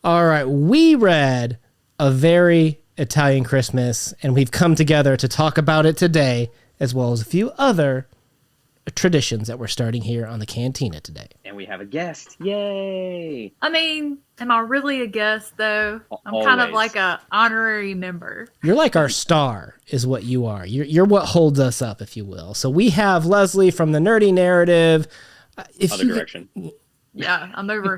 All right, we read A Very Italian Christmas, and we've come together to talk about it today, as well as a few other traditions that we're starting here on the Cantina today. And we have a guest. Yay! I mean, am I really a guest, though? I'm Always. kind of like a honorary member. You're like our star, is what you are. You're what holds us up, if you will. So we have Leslie from the Nerdy Narrative. Other direction. Yeah, I'm over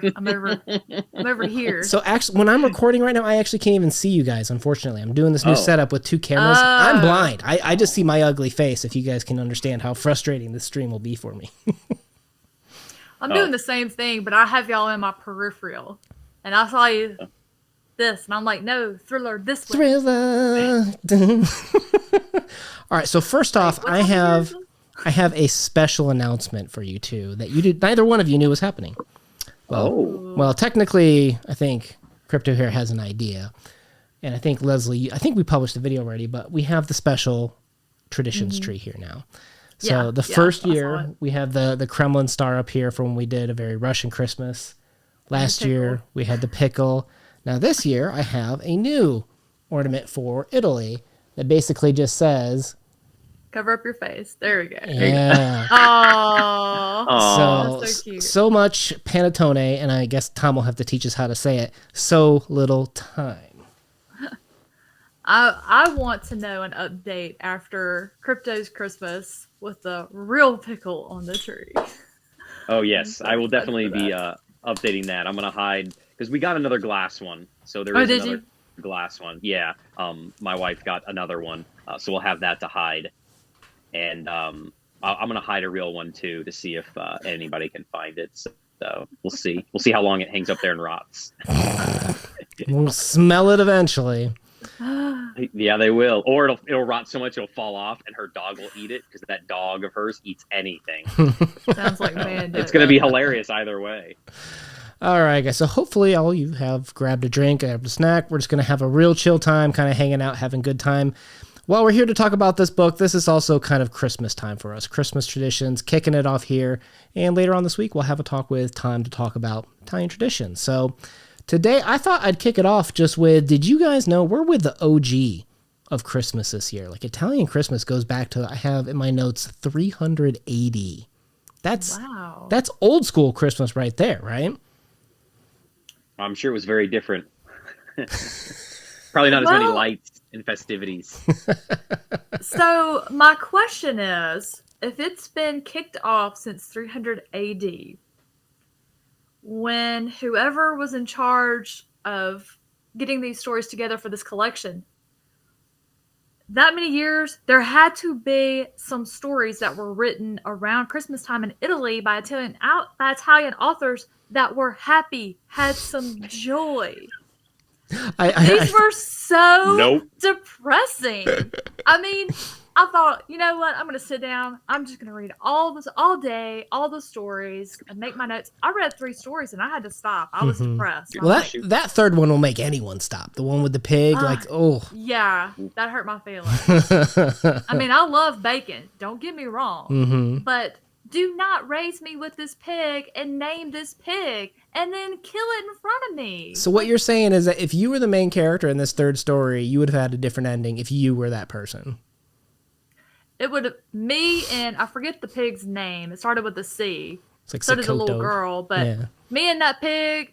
here. So actually, when I'm recording right now, I actually can't even see you guys, unfortunately. I'm doing this new setup with two cameras. I'm blind. I just see my ugly face, if you guys can understand how frustrating this stream will be for me. I'm doing the same thing, but I have y'all in my peripheral. And I saw you this, and I'm like, no, Thriller, this way. Thriller. All right, so first off, I have a special announcement for you two that neither one of you knew was happening. Well, technically, I think Crypto here has an idea, and I think Leslie, I think we published the video already, but we have the special traditions tree here now. So the first year we have the Kremlin star up here from when we did A Very Russian Christmas. Last year we had the pickle. Now this year I have a new ornament for Italy that basically just says, cover up your face. There we go. Yeah. Aww. So cute. So much panettone, and I guess Tom will have to teach us how to say it. So little time. I want to know an update after Crypto's Christmas with the real pickle on the tree. Oh, yes. I will definitely be updating that. I'm going to hide, because we got another glass one. So there is another glass one. Yeah. My wife got another one. So we'll have that to hide. And I'm going to hide a real one, too, to see if anybody can find it. So we'll see. We'll see how long it hangs up there and rots. We'll smell it eventually. Yeah, they will. Or it'll rot so much it'll fall off, and her dog will eat it, because that dog of hers eats anything. Sounds like man. It's going to be hilarious either way. All right, guys. So hopefully all you have grabbed a drink, grabbed a snack. We're just going to have a real chill time, kind of hanging out, having a good time. While we're here to talk about this book, this is also kind of Christmas time for us. Christmas traditions, kicking it off here. And later on this week, we'll have a talk with Tom to talk about Italian traditions. So today, I thought I'd kick it off just with, did you guys know we're with the OG of Christmas this year? Like, Italian Christmas goes back to, I have in my notes, 380. That's old school Christmas right there, right? I'm sure it was very different. Probably not as many lights and festivities. So my question is, if it's been kicked off since 300 AD, when whoever was in charge of getting these stories together for this collection, that many years, there had to be some stories that were written around Christmas time in Italy by Italian authors that were happy, had some joy. These were so depressing. I mean, I thought, you know what? I'm going to sit down. I'm just going to read all this all day, all the stories, and make my notes. I read 3 stories, and I had to stop. I was depressed. Well, that third one will make anyone stop. The one with the pig, Yeah, that hurt my feelings. I mean, I love bacon. Don't get me wrong. But do not raise me with this pig and name this pig and then kill it in front of me. So what you're saying is that if you were the main character in this third story, you would have had a different ending if you were that person. It would have, me and, I forget the pig's name. It started with a C. It's like so did the little girl. But me and that pig,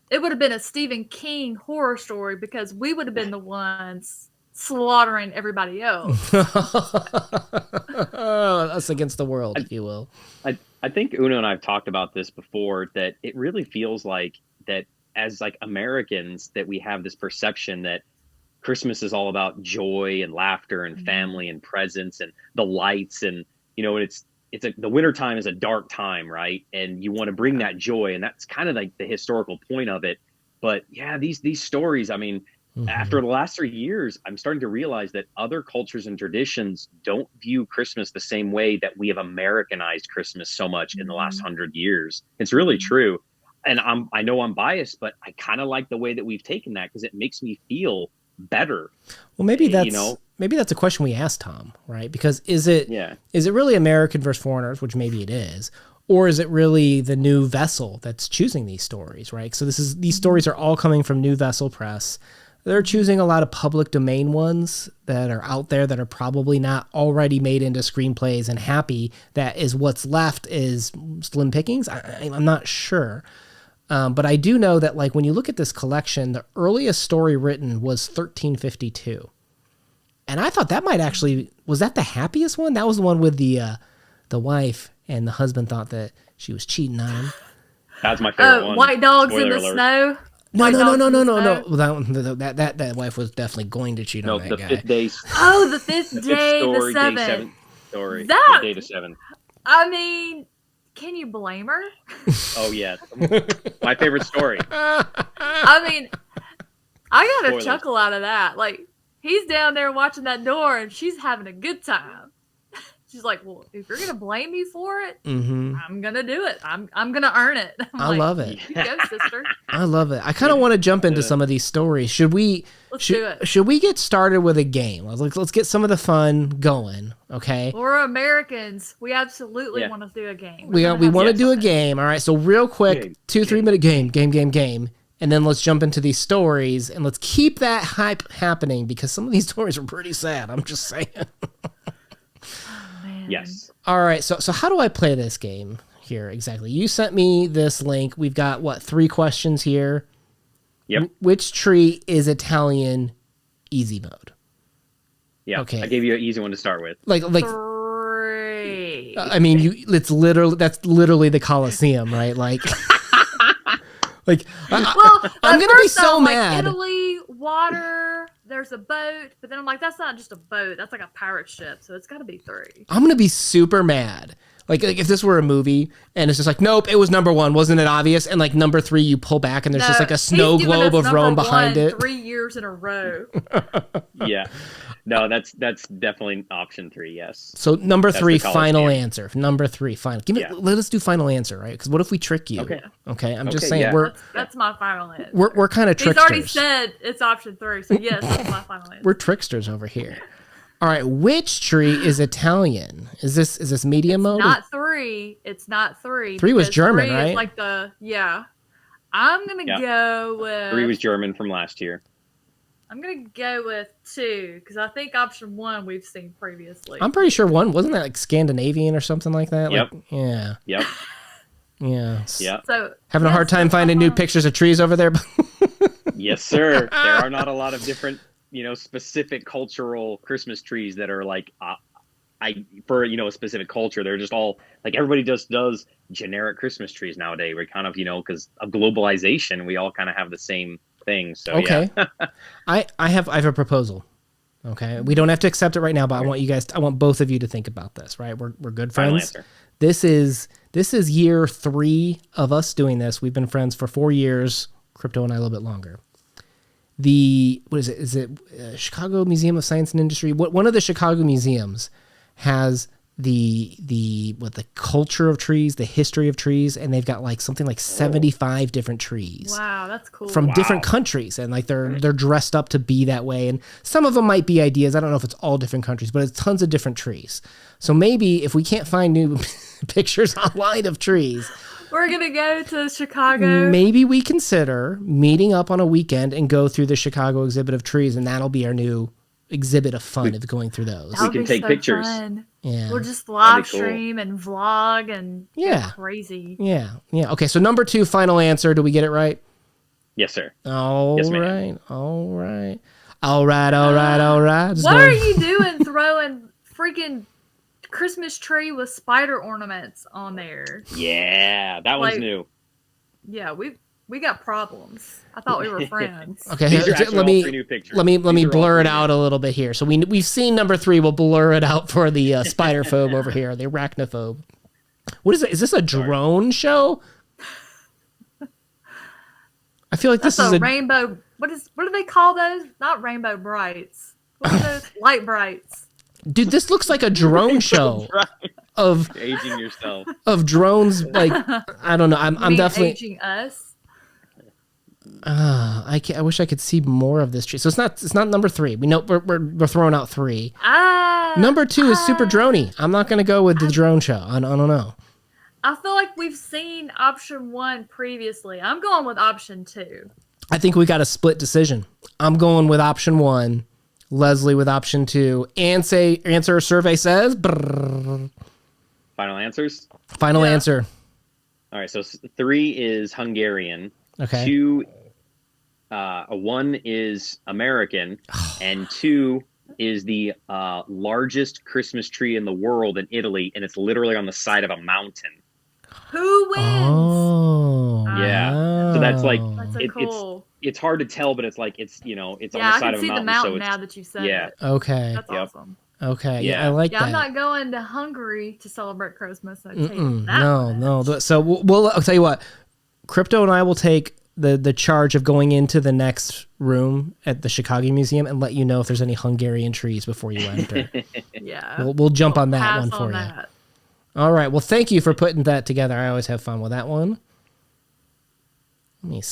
it would have been a Stephen King horror story, because we would have been the ones slaughtering everybody else. Us against the world, if you will. I think Uno and I have talked about this before, that it really feels like that as like Americans, that we have this perception that Christmas is all about joy and laughter and family and presents and the lights, and the wintertime is a dark time, right? And you want to bring that joy, and that's kind of like the historical point of it. But yeah, these stories, I mean, after the last 3 years, I'm starting to realize that other cultures and traditions don't view Christmas the same way that we have Americanized Christmas so much in the last 100 years. It's really true. And I know I'm biased, but I kind of like the way that we've taken that, because it makes me feel better. Well, maybe that's a question we asked Tom, right? Because is it really American versus foreigners, which maybe it is, Or is it really the New Vessel that's choosing these stories, right? So these stories are all coming from New Vessel Press. They're choosing a lot of public domain ones that are out there that are probably not already made into screenplays and happy. That is what's left is slim pickings. I'm not sure. But I do know that, like, when you look at this collection, the earliest story written was 1352. And I thought that might actually, was that the happiest one? That was the one with the wife and the husband thought that she was cheating on him. That's my favorite one. White dogs Spoiler in the alert. snow. No. White That wife was definitely going to cheat on that the guy. fifth day. Oh, the fifth The fifth day, story, the day seventh. 7 story. That- Day to 7. I mean, can you blame her? Oh yeah, my favorite story. I mean, I got a Spoilers. chuckle out of that. Like, he's down there watching that door, and she's having a good time. She's like, "Well, if you're gonna blame me for it, Mm-hmm. I'm gonna do it. I'm gonna earn it." I love it. You go, sister. I love it. I kind of want to jump into some of these stories. Should we? Let's do it. Should we get started with a game? Let's get some of the fun going. Okay. We're Americans. We absolutely Yeah. want to do a game. We We're gonna want to have do a fun. game. All right. So real quick, Game. 2-3 minute game, and then let's jump into these stories and let's keep that hype happening because some of these stories are pretty sad. I'm just saying. Man. Yes. All right. So how do I play this game here exactly? You sent me this link. We've got 3 questions here. Yep. Which tree is Italian easy mode? Yeah. Okay. I gave you an easy one to start with. Like 3. I mean, that's literally the Colosseum, right? Like, like Well, I'm at gonna be first so I'm like, mad. Italy, water. There's a boat, but then I'm like, that's not just a boat. That's like a pirate ship. So it's got to be 3. I'm gonna be super mad. Like if this were a movie and it's just like, nope, it was number 1, wasn't it obvious? And like number 3, you pull back and there's just like a snow he's given globe us of Rome number behind 1 it. 3 years in a row. Yeah. No, that's definitely option 3. Yes. So number That's 3, the final Colosseum. answer. Number 3, final. Give me. Yeah. Let us do final answer, right? Because what if we trick you? Okay. Okay. I'm just Okay, saying yeah. That's my final answer. we're kind of He's tricksters. already said it's option 3, so yes, that's my final answer. We're tricksters over here. All right, which tree is Italian? Is this medium mode? Not 3. It's not 3. 3 was because German, 3 right? Is like I'm gonna Yeah. go with. 3 was German from last year. I'm gonna go with 2 because I think option 1 we've seen previously. I'm pretty sure 1 wasn't that like Scandinavian or something like that. Yep. Like, yeah. Yep. Yeah. Yep. So Having a hard time that's my finding new final- pictures of trees over there. Yes, sir. There are not a lot of different, specific cultural Christmas trees that are like, for a specific culture. They're just all like everybody just does generic Christmas trees nowadays. We're kind of because of globalization, we all kind of have the same thing. So Okay. yeah. I have a proposal. Okay. We don't have to accept it right now, but I want both of you to think about this, right? We're good Final friends. answer. This is year 3 of us doing this. We've been friends for 4 years, Crypto and I a little bit longer. What is it? Is it Chicago Museum of Science and Industry? One of the Chicago museums has the culture of trees, the history of trees, and they've got like something like 75 different trees Wow, that's cool. from different countries, and like they're dressed up to be that way. And some of them might be ideas. I don't know if it's all different countries, but it's tons of different trees. So maybe if we can't find new pictures online of trees, We're gonna go to Chicago. maybe we consider meeting up on a weekend and go through the Chicago exhibit of trees, and that'll be our new exhibit of fun of going through those. That would can be take so pictures. fun. Yeah. We'll just live cool. stream and vlog and go Yeah. crazy. Yeah. Okay. So number 2, final answer. Do we get it right? Yes, sir. All Yes, ma'am. right. All right. Just What going- are you doing throwing freaking Christmas tree with spider ornaments on there? Yeah, that one's Like- new. Yeah, we got problems. I thought we were friends. Okay. These are actually let all me 3 new pictures. let me These are all blur 3 it new. out a little bit here. So we've seen number 3. We'll blur it out for the spider phobe over here, the arachnophobe. What is it? Is this a drone show? I feel like this That's is a a rainbow. What do they call those? Not rainbow brights. What are those? Light brights. dude. This looks like a drone show Right. of Aging yourself. drones. Like I don't know. I'm You mean definitely. aging us. I wish I could see more of this tree. So it's not number 3. We know we're throwing out 3. Number 2 is super droney. I'm not gonna go with the drone show. I don't know. I feel like we've seen option 1 previously. I'm going with option 2. I think we got a split decision. I'm going with option 1. Leslie with option 2. Answer survey says. Brrr. Final answers? Final answer. All right, so 3 is Hungarian. Okay. 2, 1 is American, and 2 is the largest Christmas tree in the world in Italy, and it's literally on the side of a mountain. Who wins? Oh. Yeah. So that's like That's so cool. it's hard to tell, but it's like it's on the side of a mountain. I can see the mountain so now that you said yeah. it. Okay. That's awesome. Okay. Yeah. I like Yeah, that. I'm not going to Hungary to celebrate Christmas. I tell you that No, much. no. So I'll tell you what. Crypto and I will take the charge of going into the next room at the Chicago Museum and let you know if there's any Hungarian trees before you enter. Yeah. We'll jump on that Pass one for on you. that. All right. Well, thank you for putting that together. I always have fun with that one. Let me.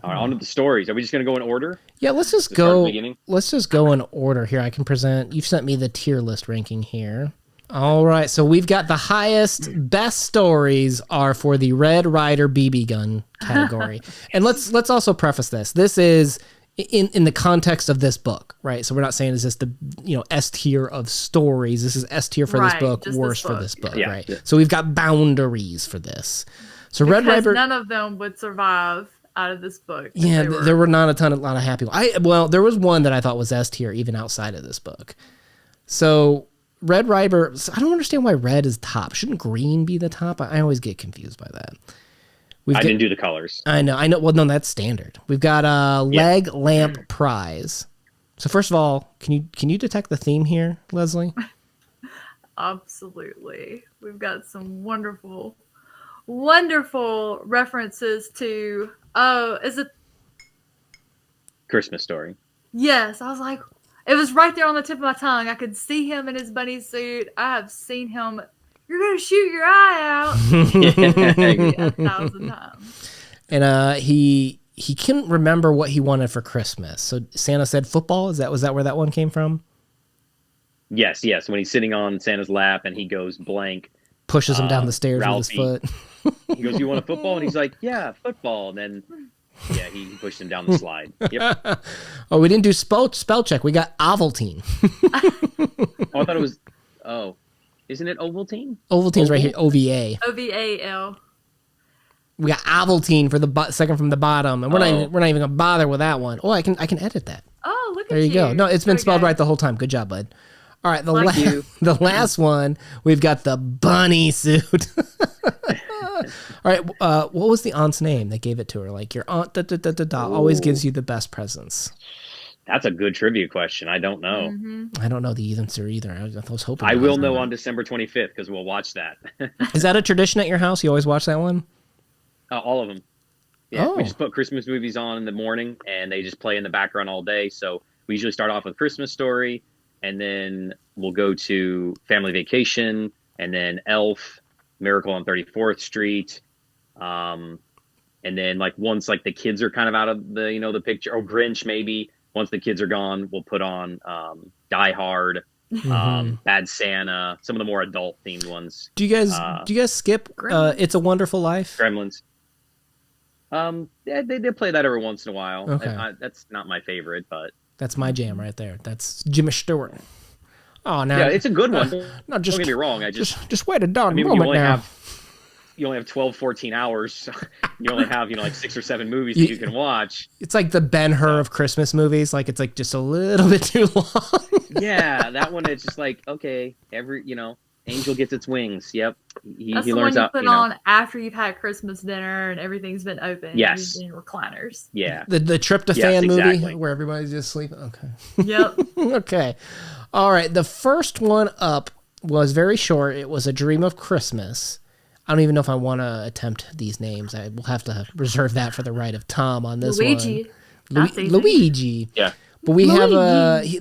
All right, on to the stories. Are we just going to go in order? Yeah, let's just To start at the go. beginning? Let's just go in order here. I can present. You've sent me the tier list ranking here. All right, so we've got the highest, best stories are for the Red Ryder BB gun category, and let's also preface this. This is in the context of this book, right? So we're not saying is this the S tier of stories. This is S tier for this Right, book, just this worst for book. this book, Yeah. right? So we've got boundaries for this. So Red Because Ryder. none of them would survive out of this book. Yeah, They were- there were not a lot of happy ones. There was one that I thought was S tier even outside of this book. So Red Ryder, I don't understand why red is top. Shouldn't green be the top? I always get confused by that. I didn't do the colors. I know. Well, no, that's standard. We've got a leg lamp prize. So first of all, can you detect the theme here, Leslie? Absolutely. We've got some wonderful, wonderful references to, is it? Christmas Story. Yes. I was like, it was right there on the tip of my tongue. I could see him in his bunny suit. I have seen him. You're going to shoot your eye out 1,000 times. And he couldn't remember what he wanted for Christmas. So Santa said football. Was that where that one came from? Yes. When he's sitting on Santa's lap and he goes blank, Pushes him down the stairs Ralphie. with his foot. he goes, "You want a football?" And he's like, "Yeah, football." And then, he pushed him down the slide. Yep. Oh, we didn't do spell check. We got Ovaltine. Oh, I thought it was. Oh, isn't it Ovaltine? Ovaltine's right here. OVA. OVAL. We got Ovaltine for the second from the bottom, and we're not even gonna bother with that one. Oh, I can edit that. Oh, look at There you go. No, it's been There we spelled go. right the whole time. Good job, bud. All right, Thank you. the last one, we've got the bunny suit. All right, what was the aunt's name that gave it to her? Like, your aunt always gives you the best presents. That's a good trivia question. I don't know. Mm-hmm. I don't know the answer either. I was hoping. I you will guys know knew. on December 25th because we'll watch that. Is that a tradition at your house? You always watch that one? All of them. Yeah, Oh. we just put Christmas movies on in the morning, and they just play in the background all day. So we usually start off with Christmas Story, and then we'll go to Family Vacation, and then Elf, Miracle on 34th Street, and then once the kids are kind of out of the picture, or Grinch maybe. Once the kids are gone, we'll put on Die Hard, Bad Santa, some of the more adult themed ones. Do you guys skip Gremlins. It's a Wonderful Life? Gremlins. Yeah, they play that every once in a while. Okay. That's not my favorite, but That's my jam right there. That's Jimmy Stewart. Oh, now yeah, it's a good one. no, just Don't get me wrong. just wait a darn You moment only now. have 12, 14 hours. You only have 6 or 7 movies that you can watch. It's like the Ben-Hur of Christmas movies. Like it's just a little bit too long. Yeah, that one is just okay. Angel gets its wings. Yep, he That's the learns one you out. put on after you've had Christmas dinner and everything's been open. Yes. And you're in recliners. Yeah, The tryptophan Yes, movie exactly. where everybody's just sleeping. Okay. Yep. Okay. All right. The first one up was very short. It was A Dream of Christmas. I don't even know if I want to attempt these names. I will have to reserve that for the right of Tom on this Luigi. one. That's easy. Luigi. yeah. But we have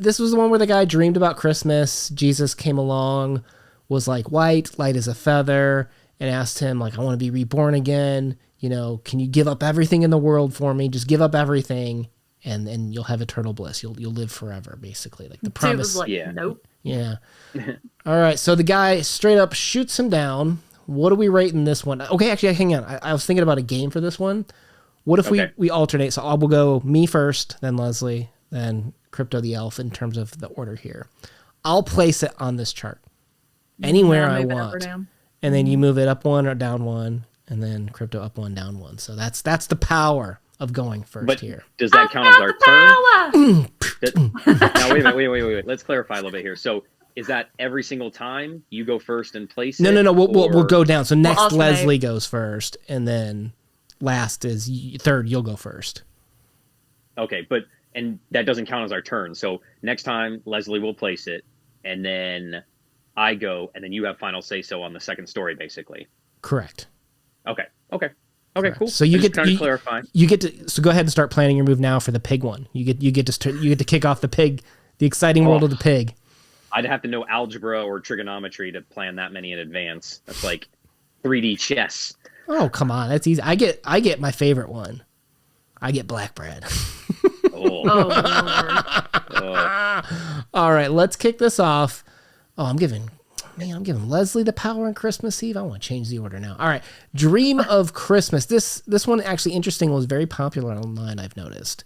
this was the one where the guy dreamed about Christmas. Jesus came along, was like white, light as a feather, and asked him I want to be reborn again. Can you give up everything in the world for me? Just give up everything, and you'll have eternal bliss. You'll live forever, basically. Like the Dude promise. was like, Yeah. nope. Yeah. All right. So the guy straight up shoots him down What are we rating this one? Okay, actually, hang on. I was thinking about a game for this one. What if we alternate? So I will go me first, then Leslie, then Crypto the Elf in terms of the order here. I'll place it on this chart anywhere I want. And then you move it up one or down one, and then Crypto up one, down one. So that's the power of going first here. Does that count as our turn? Now, wait. Let's clarify a little bit here. So is that every single time you go first and place it? No. We'll go down. So next Leslie goes first, and then last is third. You'll go first. Okay, and that doesn't count as our turn. So next time Leslie will place it, and then I go, and then you have final say so on the second story, basically. Correct. Okay, cool. So you get to clarify. You get to go ahead and start planning your move now for the pig one. You get to kick off the pig, the exciting world of the pig. I'd have to know algebra or trigonometry to plan that many in advance. That's like 3D chess. Oh, come on, that's easy. I get my favorite one. I get black bread. Oh. All right, let's kick this off. Oh, I'm giving Leslie the power on Christmas Eve. I want to change the order now. All right, Dream of Christmas. This one actually interesting was very popular online. I've noticed.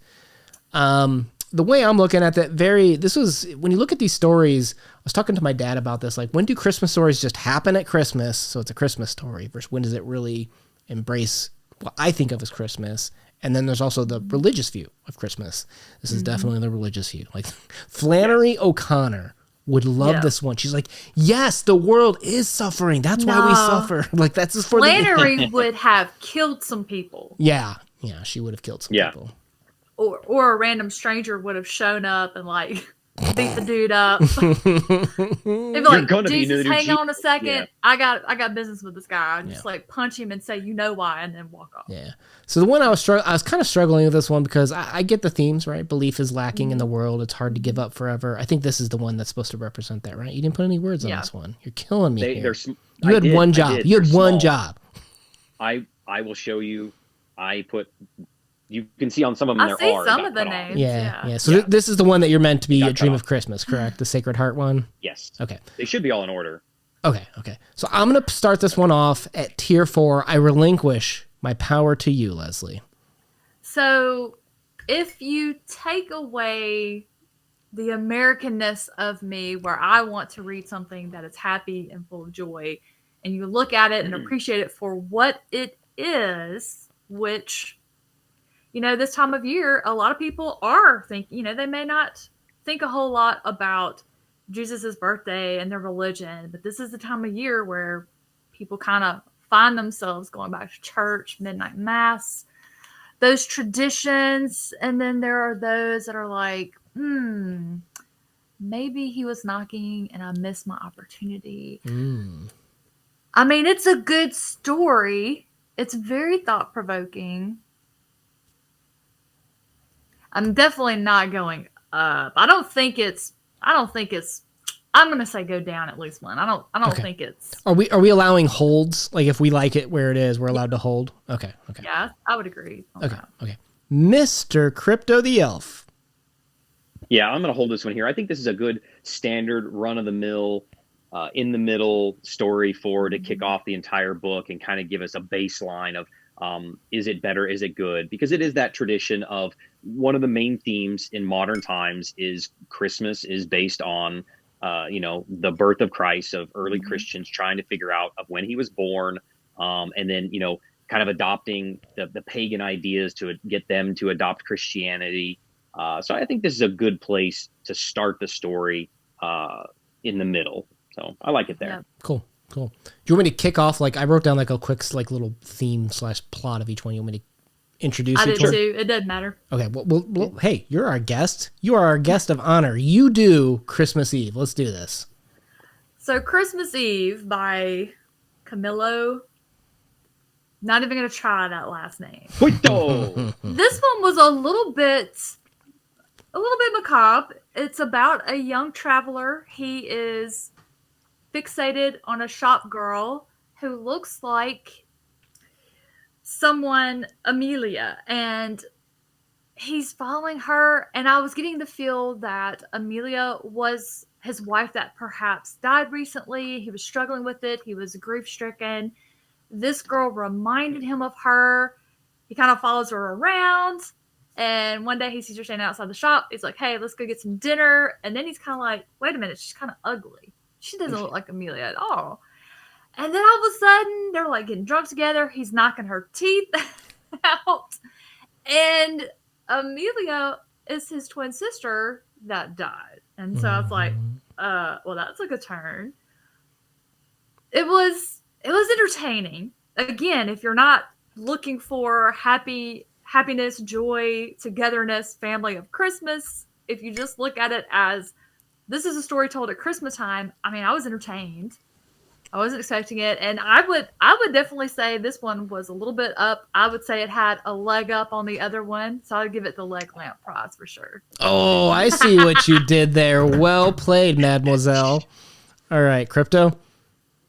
The way I'm looking at that, this was when you look at these stories. I was talking to my dad about this. Like, when do Christmas stories just happen at Christmas? So it's a Christmas story. Versus when does it really embrace what I think of as Christmas? And then there's also the religious view of Christmas. This is definitely the religious view. Like Flannery O'Connor would love this one. She's like, yes, the world is suffering. That's why we suffer. Like, that's just for Flannery would have killed some people. Yeah, she would have killed some people. Or a random stranger would have shown up and like beat the dude up. They'd be like, Jesus, hang on a second. Yeah. I got business with this guy. I just like punch him and say, you know why, and then walk off. Yeah. So the one I was kind of struggling with this one because I get the themes, right? Belief is lacking in the world. It's hard to give up forever. I think this is the one that's supposed to represent that, right? You didn't put any words on this one. You're killing me here. You had one job. You had one job. I will show you. You can see on some of them I see some of the names. Yeah. So this is the one that you're meant to be a Dream of Christmas, correct? The Sacred Heart one? Yes. Okay. They should be all in order. Okay. So I'm going to start this one off at tier 4. I relinquish my power to you, Leslie. So if you take away the Americanness of me, where I want to read something that is happy and full of joy, and you look at it and appreciate it for what it is, which... this time of year, a lot of people are thinking, they may not think a whole lot about Jesus's birthday and their religion, but this is the time of year where people kind of find themselves going back to church, midnight mass, those traditions. And then there are those that are like, maybe he was knocking and I missed my opportunity. I mean, it's a good story. It's very thought-provoking. I'm definitely not going up. I don't think it's. I'm gonna say go down at least one. I don't think it's. Are we allowing holds? Like, if we like it where it is, we're allowed to hold. Okay. Yeah, I would agree. Okay. Mr. Crypto the Elf. Yeah, I'm gonna hold this one here. I think this is a good standard run of the mill, in the middle story to kick off the entire book and kind of give us a baseline of. Is it better? Is it good? Because it is that tradition of one of the main themes in modern times is Christmas is based on, the birth of Christ, of early Christians trying to figure out of when he was born, and then, kind of adopting the pagan ideas to get them to adopt Christianity. So I think this is a good place to start the story in the middle. So I like it there. Yeah. Cool. Do you want me to kick off? Like, I wrote down like a quick little theme / plot of each one. You want me to introduce I each did one? too. It doesn't matter. Okay. Well, hey, you're our guest. You are our guest of honor. You do Christmas Eve. Let's do this. So Christmas Eve by Camillo. Not even going to try that last name. This one was a little bit macabre. It's about a young traveler. He is fixated on a shop girl who looks like someone, Amelia, and he's following her. And I was getting the feel that Amelia was his wife that perhaps died recently. He was struggling with it. He was grief stricken. This girl reminded him of her. He kind of follows her around. And one day he sees her standing outside the shop. He's like, hey, let's go get some dinner. And then he's kind of like, wait a minute, she's kind of ugly. She doesn't look like Amelia at all. And then all of a sudden, they're like getting drunk together. He's knocking her teeth out. And Amelia is his twin sister that died. And so I was like, well, that took a turn. It was entertaining. Again, if you're not looking for happiness, joy, togetherness, family of Christmas, if you just look at it as this is a story told at Christmas time, I mean, I was entertained. I wasn't expecting it, and I would definitely say this one was a little bit up. I would say it had a leg up on the other one, so I'd give it the leg lamp prize for sure. Oh, I see what you did there. Well played, Mademoiselle. All right, Crypto?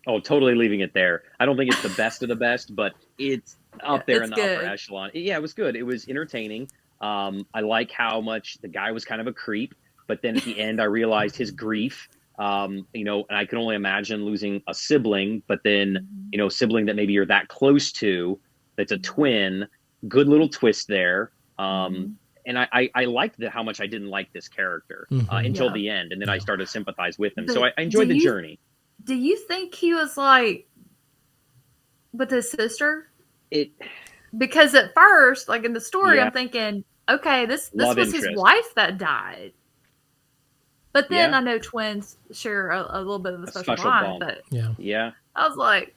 Oh, totally leaving it there. I don't think it's the best of the best, but it's up there in the upper echelon. Yeah, it was good. It was entertaining. I like how much the guy was kind of a creep, but then at the end I realized his grief. And I can only imagine losing a sibling, but then, sibling that maybe you're that close to, that's a twin, good little twist there. And I liked how much I didn't like this character until the end. And then I started to sympathize with him. So I enjoyed the journey. Do you think he was like with his sister? Because at first, like in the story, I'm thinking, okay, this was his wife that died. But then I know twins share a little bit of a special bond. But I was like,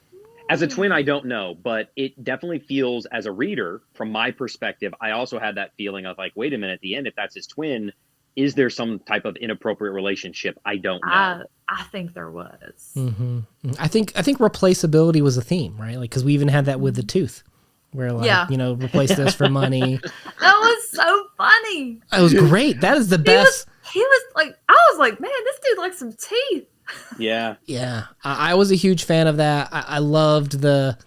as a twin, I don't know, but it definitely feels as a reader, from my perspective, I also had that feeling of like, wait a minute, at the end, if that's his twin, is there some type of inappropriate relationship? I don't know. I think there was. Mm-hmm. I think replaceability was a theme, right? Like, because we even had that with the tooth. Where replace this for money. That was so funny. It was great. That is the best. He was like, I was like, man, this dude likes some teeth. Yeah. Yeah. I was a huge fan of that. I loved the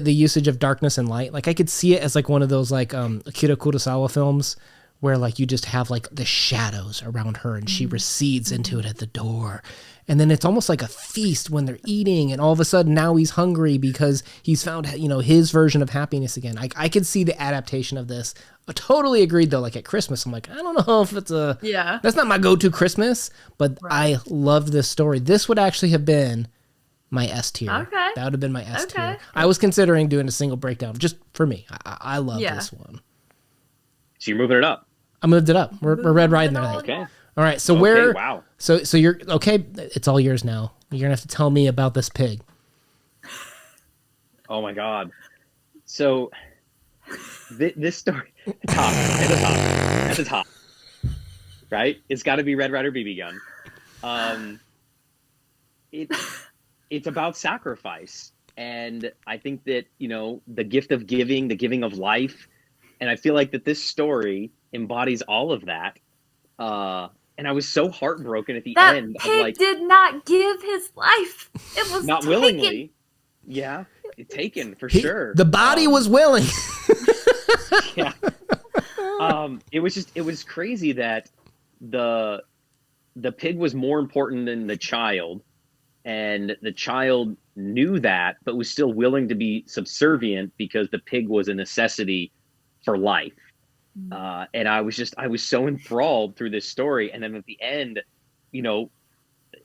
usage of darkness and light. Like I could see it as like one of those like Akira Kurosawa films where like you just have like the shadows around her and she recedes into it at the door. And then it's almost like a feast when they're eating, and all of a sudden now he's hungry because he's found, his version of happiness again. I could see the adaptation of this. I totally agreed though. Like at Christmas, I'm like, I don't know if it's that's not my go-to Christmas, but I loved this story. This would actually have been my S tier. Okay. That would have been my S tier. I was considering doing a single breakdown just for me. I love this one. So you're moving it up. I moved it up. We're red riding there. Okay. All right, so wow. So you're okay. It's all yours now. You're gonna have to tell me about this pig. Oh my God! So this story, at the top, right? It's got to be Red Ryder BB gun. It's about sacrifice, and I think that the gift of giving, the giving of life, and I feel like that this story embodies all of that. And I was so heartbroken at the end. That pig did not give his life. It was not taken. Willingly. Yeah, taken for sure. The body was willing. Yeah. It was crazy that the pig was more important than the child, and the child knew that, but was still willing to be subservient because the pig was a necessity for life. And I was so enthralled through this story, and then at the end, but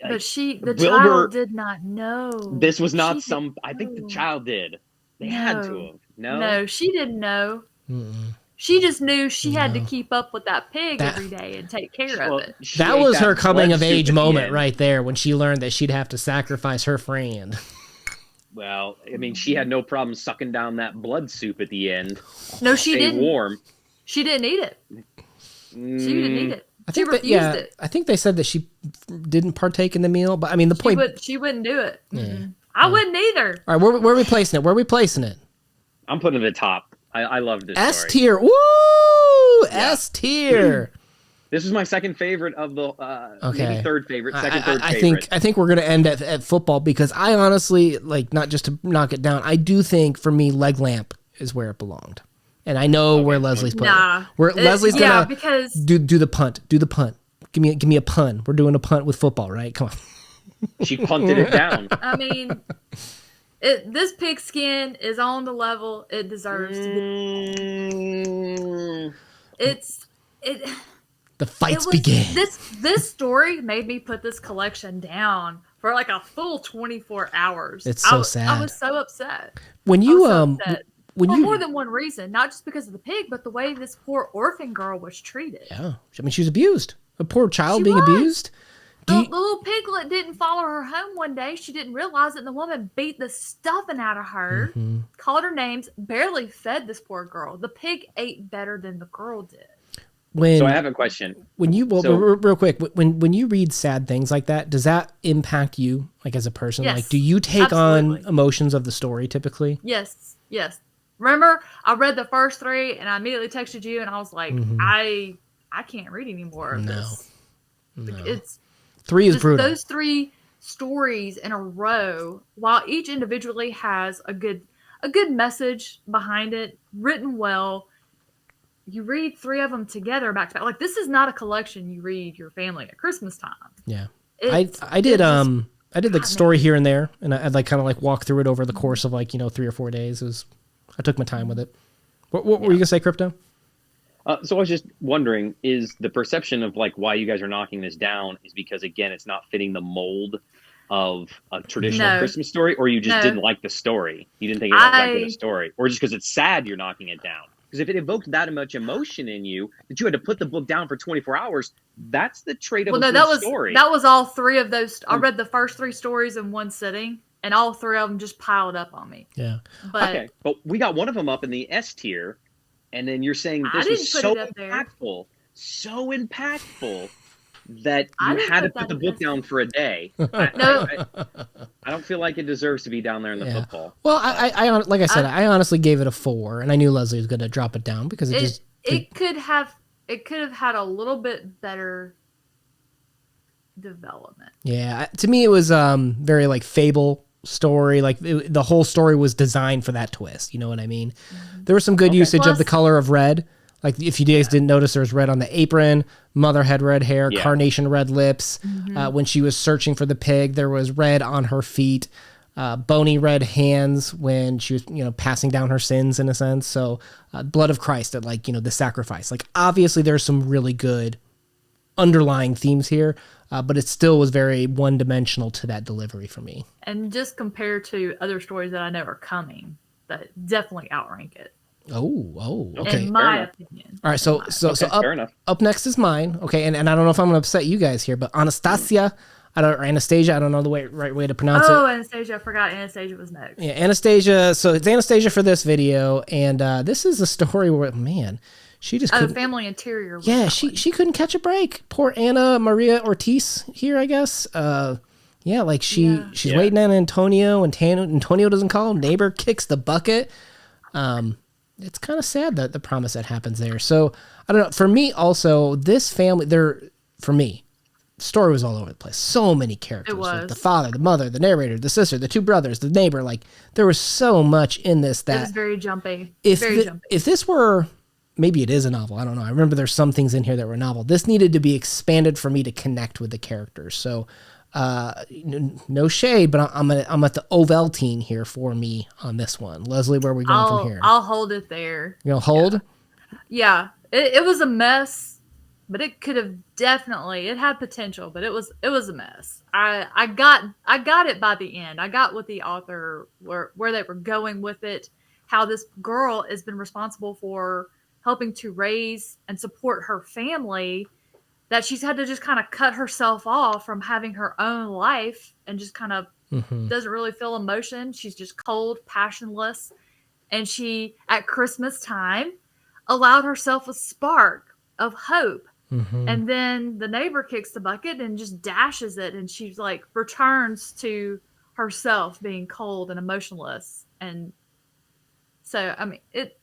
the Wilbur, child did not know. This was not I think the child did. They had to have. No, she didn't know. Mm-mm. She just knew she had to keep up with that pig every day and take care of it. That was her coming of age moment right there when she learned that she'd have to sacrifice her friend. Well, I mean, she had no problem sucking down that blood soup at the end. No, she didn't. Warm. She didn't eat it. She didn't eat it. She refused it. I think they said that she didn't partake in the meal, but I mean, she wouldn't do it. Yeah. I wouldn't either. All right, where are we placing it? Where are we placing it? I'm putting it at the top. I love this S story. tier. Woo! Yeah. S tier. This is my second favorite of the maybe third favorite, third favorite. I think we're gonna end at football because I honestly not just to knock it down. I do think for me, leg lamp is where it belonged. And I know where Leslie's putting it. Where Leslie's gonna because do the punt. Do the punt. give me a pun. We're doing a punt with football, right? Come on. She punted it down. I mean, this pigskin is on the level it deserves to be. The fights begin. This story made me put this collection down for like a full 24 hours. It's so sad. I was so upset. When you for more than one reason, not just because of the pig, but the way this poor orphan girl was treated. Yeah, I mean, she was abused. A poor child being abused. The little piglet didn't follow her home one day. She didn't realize it, and the woman beat the stuffing out of her, called her names, barely fed this poor girl. The pig ate better than the girl did. So I have a question. When you real quick, when you read sad things like that, does that impact you, like as a person? Yes, like, do you take on emotions of the story typically? Yes. Remember, I read the first 3, and I immediately texted you, and I was like, I can't read anymore of this. No. It's 3 is brutal. Those 3 stories in a row, while each individually has a good message behind it, written well. You read 3 of them together back to back. Like, this is not a collection you read your family at Christmas time. Yeah, I did like story here and there, and I'd like kind of like walk through it over the course of like 3 or 4 days. I took my time with it. What were you gonna say, Crypto? So I was just wondering, is the perception of like why you guys are knocking this down is because, again, it's not fitting the mold of a traditional Christmas story, or you just didn't like the story? You didn't think it was that good a story, or just because it's sad you're knocking it down? Because if it evoked that much emotion in you that you had to put the book down for 24 hours, that's the trait of a good story. That was all 3 of those. I read the first 3 stories in one sitting, and all 3 of them just piled up on me. Yeah. But we got one of them up in the S tier. And then you're saying this was so impactful that you had to put the book down for a day. I don't feel like it deserves to be down there in the football. Well, I like I said, I honestly gave it a 4, and I knew Leslie was going to drop it down because it could have had a little bit better development. Yeah, to me it was very like fable story. Like the whole story was designed for that twist. You know what I mean? There was some good usage of the color of red. Like if you guys didn't notice, there was red on the apron. Mother had red hair, carnation red lips. When she was searching for the pig, there was red on her feet, bony red hands when she was, passing down her sins in a sense. So blood of Christ at like, the sacrifice. Like obviously there's some really good underlying themes here, but it still was very one-dimensional to that delivery for me. And just compared to other stories that I know are coming, that definitely outrank it. Oh, okay. In my opinion. All right, so up next is mine. Okay, and I don't know if I'm going to upset you guys here, but Anastasia, Anastasia, I don't know the right way to pronounce it. Oh, Anastasia, I forgot Anastasia was next. Yeah, Anastasia. So it's Anastasia for this video, and this is a story where, man, she just couldn't. Family Interior. Yeah, she couldn't catch a break. Poor Anna Maria Ortiz here, I guess. Yeah, like she's waiting on Antonio, and Antonio doesn't call. Neighbor kicks the bucket. It's kind of sad that the promise that happens there. So I don't know. For me, also, this family, for me, the story was all over the place. So many characters. It was. Like the father, the mother, the narrator, the sister, the 2 brothers, the neighbor. Like there was so much in this that it was very jumpy. If this were, maybe it is a novel. I don't know. I remember there's some things in here that were novel. This needed to be expanded for me to connect with the characters. So no shade, but I'm at the Ovaltine here for me on this one. Leslie, where are we going from here? I'll hold it there. You gonna hold? Yeah. It was a mess, but it could have it had potential, but it was a mess. I got it by the end. I got what the author where they were going with it, how this girl has been responsible for helping to raise and support her family, that she's had to just kind of cut herself off from having her own life and just kind of doesn't really feel emotion. She's just cold, passionless. And she, at Christmas time, allowed herself a spark of hope. And then the neighbor kicks the bucket and just dashes it. And she's like returns to herself being cold and emotionless. And so, I mean, it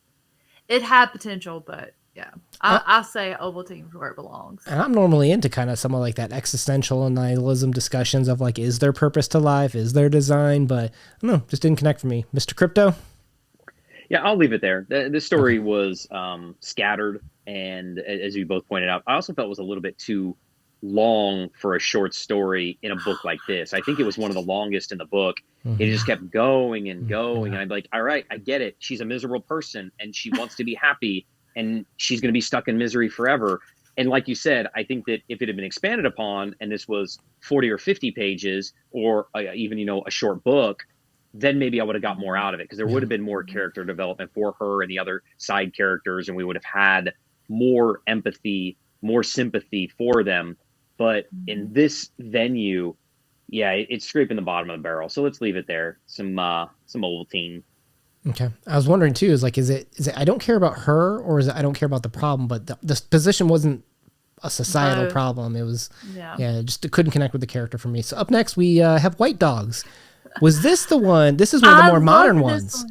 had potential, but yeah, I say Ovaltine's where it belongs. And I'm normally into kind of some of like that existential and nihilism discussions of like, is there purpose to life? Is there design? But I don't know, just didn't connect for me. Mr. Crypto? Yeah, I'll leave it there. The story was scattered, and as you both pointed out, I also felt it was a little bit too long for a short story in a book like this. I think it was one of the longest in the book. It Mhm. just kept going and going. Yeah. And I'd be like, all right, I get it. She's a miserable person and she wants to be happy and she's going to be stuck in misery forever. And like you said, I think that if it had been expanded upon and this was 40 or 50 pages or even, a short book, then maybe I would have got more out of it because there would Yeah. have been more character development for her and the other side characters. And we would have had more empathy, more sympathy for them. But in this venue, yeah, it's scraping the bottom of the barrel. So let's leave it there. Some Ovaltine. Okay. I was wondering too, is it I don't care about her, or is it I don't care about the problem, but the position wasn't a societal Both. problem. It was, Yeah. just it couldn't connect with the character for me. So up next we have White Dogs. Was this the one? This is one of the more modern ones.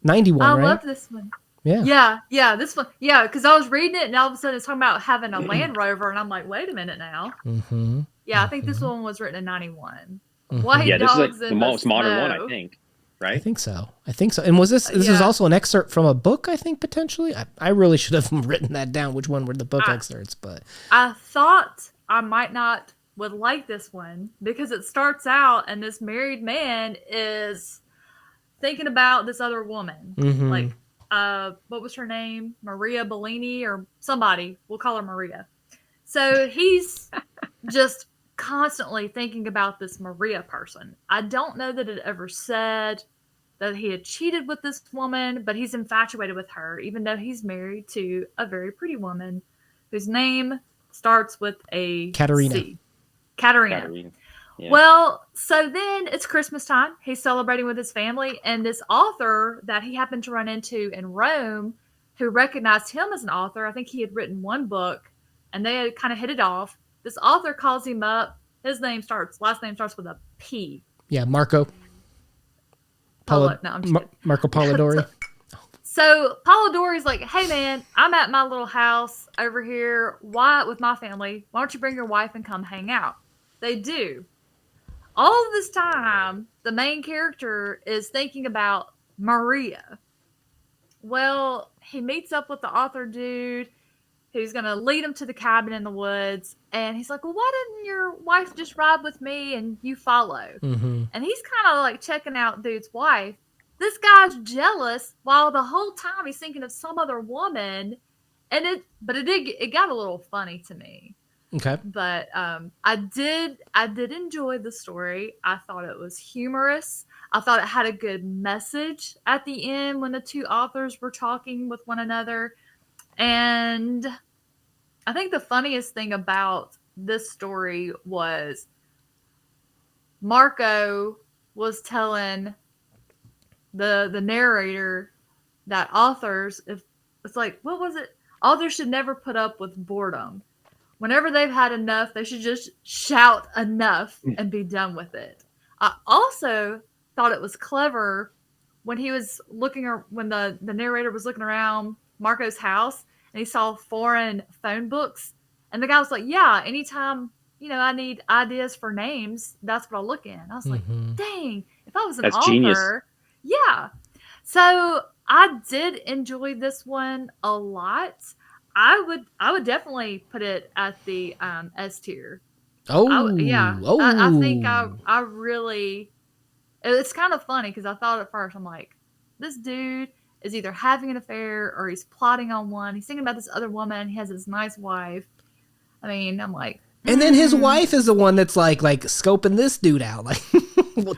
91, I right? love this one. Yeah. Yeah, this one. Yeah, because I was reading it and all of a sudden it's talking about having a Land Rover, and I'm like, wait a minute now. Mm-hmm. Yeah, I think this one was written in 91. Mhm. White Yeah, this is like Dogs the in most modern one, I Snow. think. I Right? think so. And was this is Yeah. also an excerpt from a book, I think, potentially? I really should have written that down, which one were the book excerpts, but I thought I might not would like this one because it starts out and this married man is thinking about this other woman. Mhm. Like, what was her name? Maria Bellini or somebody. We'll call her Maria. So he's just constantly thinking about this Maria person. I don't know that it ever said that he had cheated with this woman, but he's infatuated with her, even though he's married to a very pretty woman whose name starts with a Katerina. C. Katerina. Katerina. Yeah. Well, so then it's Christmas time. He's celebrating with his family, and this author that he happened to run into in Rome, who recognized him as an author, I think he had written one book, and they had kind of hit it off. This author calls him up. His last name starts with a P. Yeah, Marco. No, I'm just kidding. Marco Polidori. So Polidori's like, hey man, I'm at my little house over here. Why with my family? Why don't you bring your wife and come hang out? They do. All of this time, the main character is thinking about Maria. Well, he meets up with the author dude who's going to lead him to the cabin in the woods. And he's like, well, why didn't your wife just ride with me and you follow? Mm-hmm. And he's kind of like checking out dude's wife. This guy's jealous while the whole time he's thinking of some other woman. And it got a little funny to me. Okay. But I did enjoy the story. I thought it was humorous. I thought it had a good message at the end when the two authors were talking with one another. And I think the funniest thing about this story was Marco was telling the narrator that it's like, what was it? Authors should never put up with boredom. Whenever they've had enough, they should just shout enough and be done with it. I also thought it was clever when he was when the narrator was looking around Marco's house and he saw foreign phone books. And the guy was like, yeah, anytime, I need ideas for names, that's what I'll look in. I was like, dang, if I was an That's author. genius. Yeah. So I did enjoy this one a lot. I would definitely put it at the S tier. Oh, I think I really. It's kind of funny because I thought at first I'm like, this dude is either having an affair or he's plotting on one. He's thinking about this other woman. He has this nice wife. I mean, I'm like, and then his wife is the one that's like scoping this dude out, like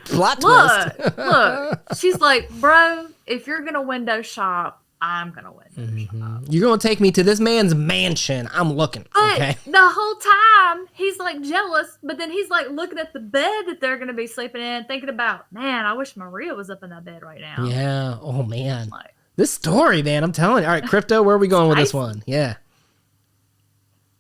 plot twist. Look, she's like, bro, if you're gonna window shop, I'm gonna window shop. You're gonna take me to this man's mansion. I'm looking. But okay. the whole time he's like jealous, but then he's like looking at the bed that they're gonna be sleeping in, thinking about, man, I wish Maria was up in that bed right now. Yeah. Oh man. Like, This story, man. I'm telling you. All right, Crypto. Where are we going with this one? Yeah.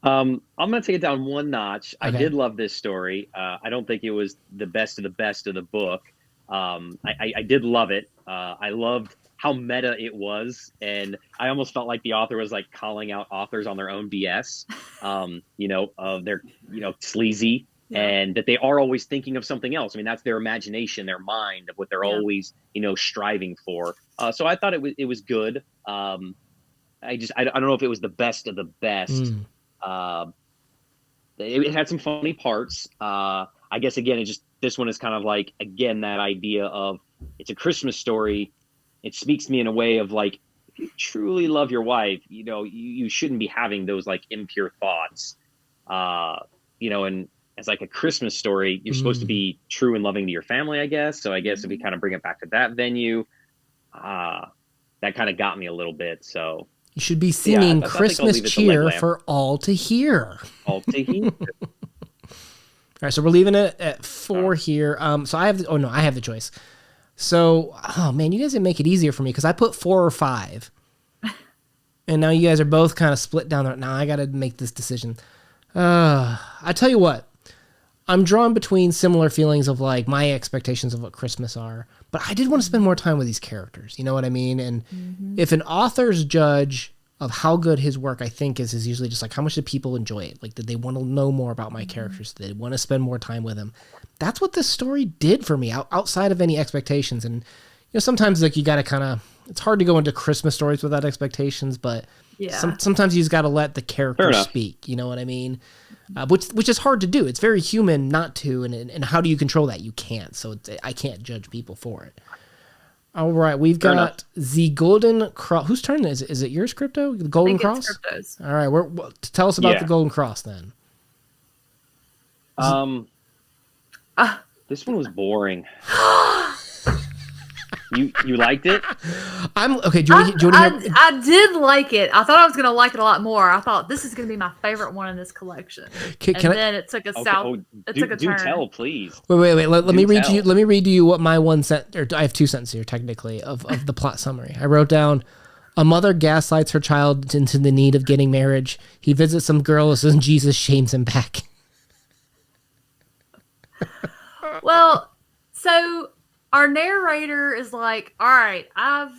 I'm going to take it down one notch. Okay. I did love this story. I don't think it was the best of the book. I did love it. I loved how meta it was. And I almost felt like the author was like calling out authors on their own BS, they're, sleazy and that they are always thinking of something else. I mean, that's their imagination, their mind of what they're always, striving for. So I thought it was good. I don't know if it was the best of the best. it had some funny parts. I guess again, this one is kind of like again that idea of it's a Christmas story. It speaks to me in a way of like if you truly love your wife, you shouldn't be having those like impure thoughts. And as like a Christmas story, you're supposed to be true and loving to your family, I guess. So I guess if we kind of bring it back to that venue, that kind of got me a little bit. So you should be singing Christmas cheer for all to hear. All to hear. All right, so we're leaving it at 4 here. So I have I have the choice. So, oh man, you guys didn't make it easier for me because I put 4 or 5. And now you guys are both kind of split down there. Now I got to make this decision. I tell you what, I'm drawn between similar feelings of like my expectations of what Christmas are, but I did want to spend more time with these characters. You know what I mean? And if an author's judge of how good his work I think is usually just like how much do people enjoy it? Like, did they want to know more about my characters? Did they want to spend more time with them? That's what this story did for me outside of any expectations. And sometimes like you got to kind of, it's hard to go into Christmas stories without expectations, but sometimes you just got to let the characters speak. You know what I mean? Which is hard to do. It's very human not to. And how do you control that? You can't. So I can't judge people for it. All right, we've got the Golden Cross. Whose turn is it? Is it yours, Crypto? The Golden Cross? It's Crypto's. All right, tell us about the Golden Cross then. This one was boring. You liked it? I'm okay. Do you want to hear? I did like it. I thought I was going to like it a lot more. I thought this is going to be my favorite one in this collection. Then it took a turn. Do tell, please. Wait. Let me read to you. Let me read to you what my one sentence. Or I have 2 sentences here, technically, of the plot summary. I wrote down: a mother gaslights her child into the need of getting marriage. He visits some girls, and Jesus shames him back. Well, so our narrator is like, all right, I've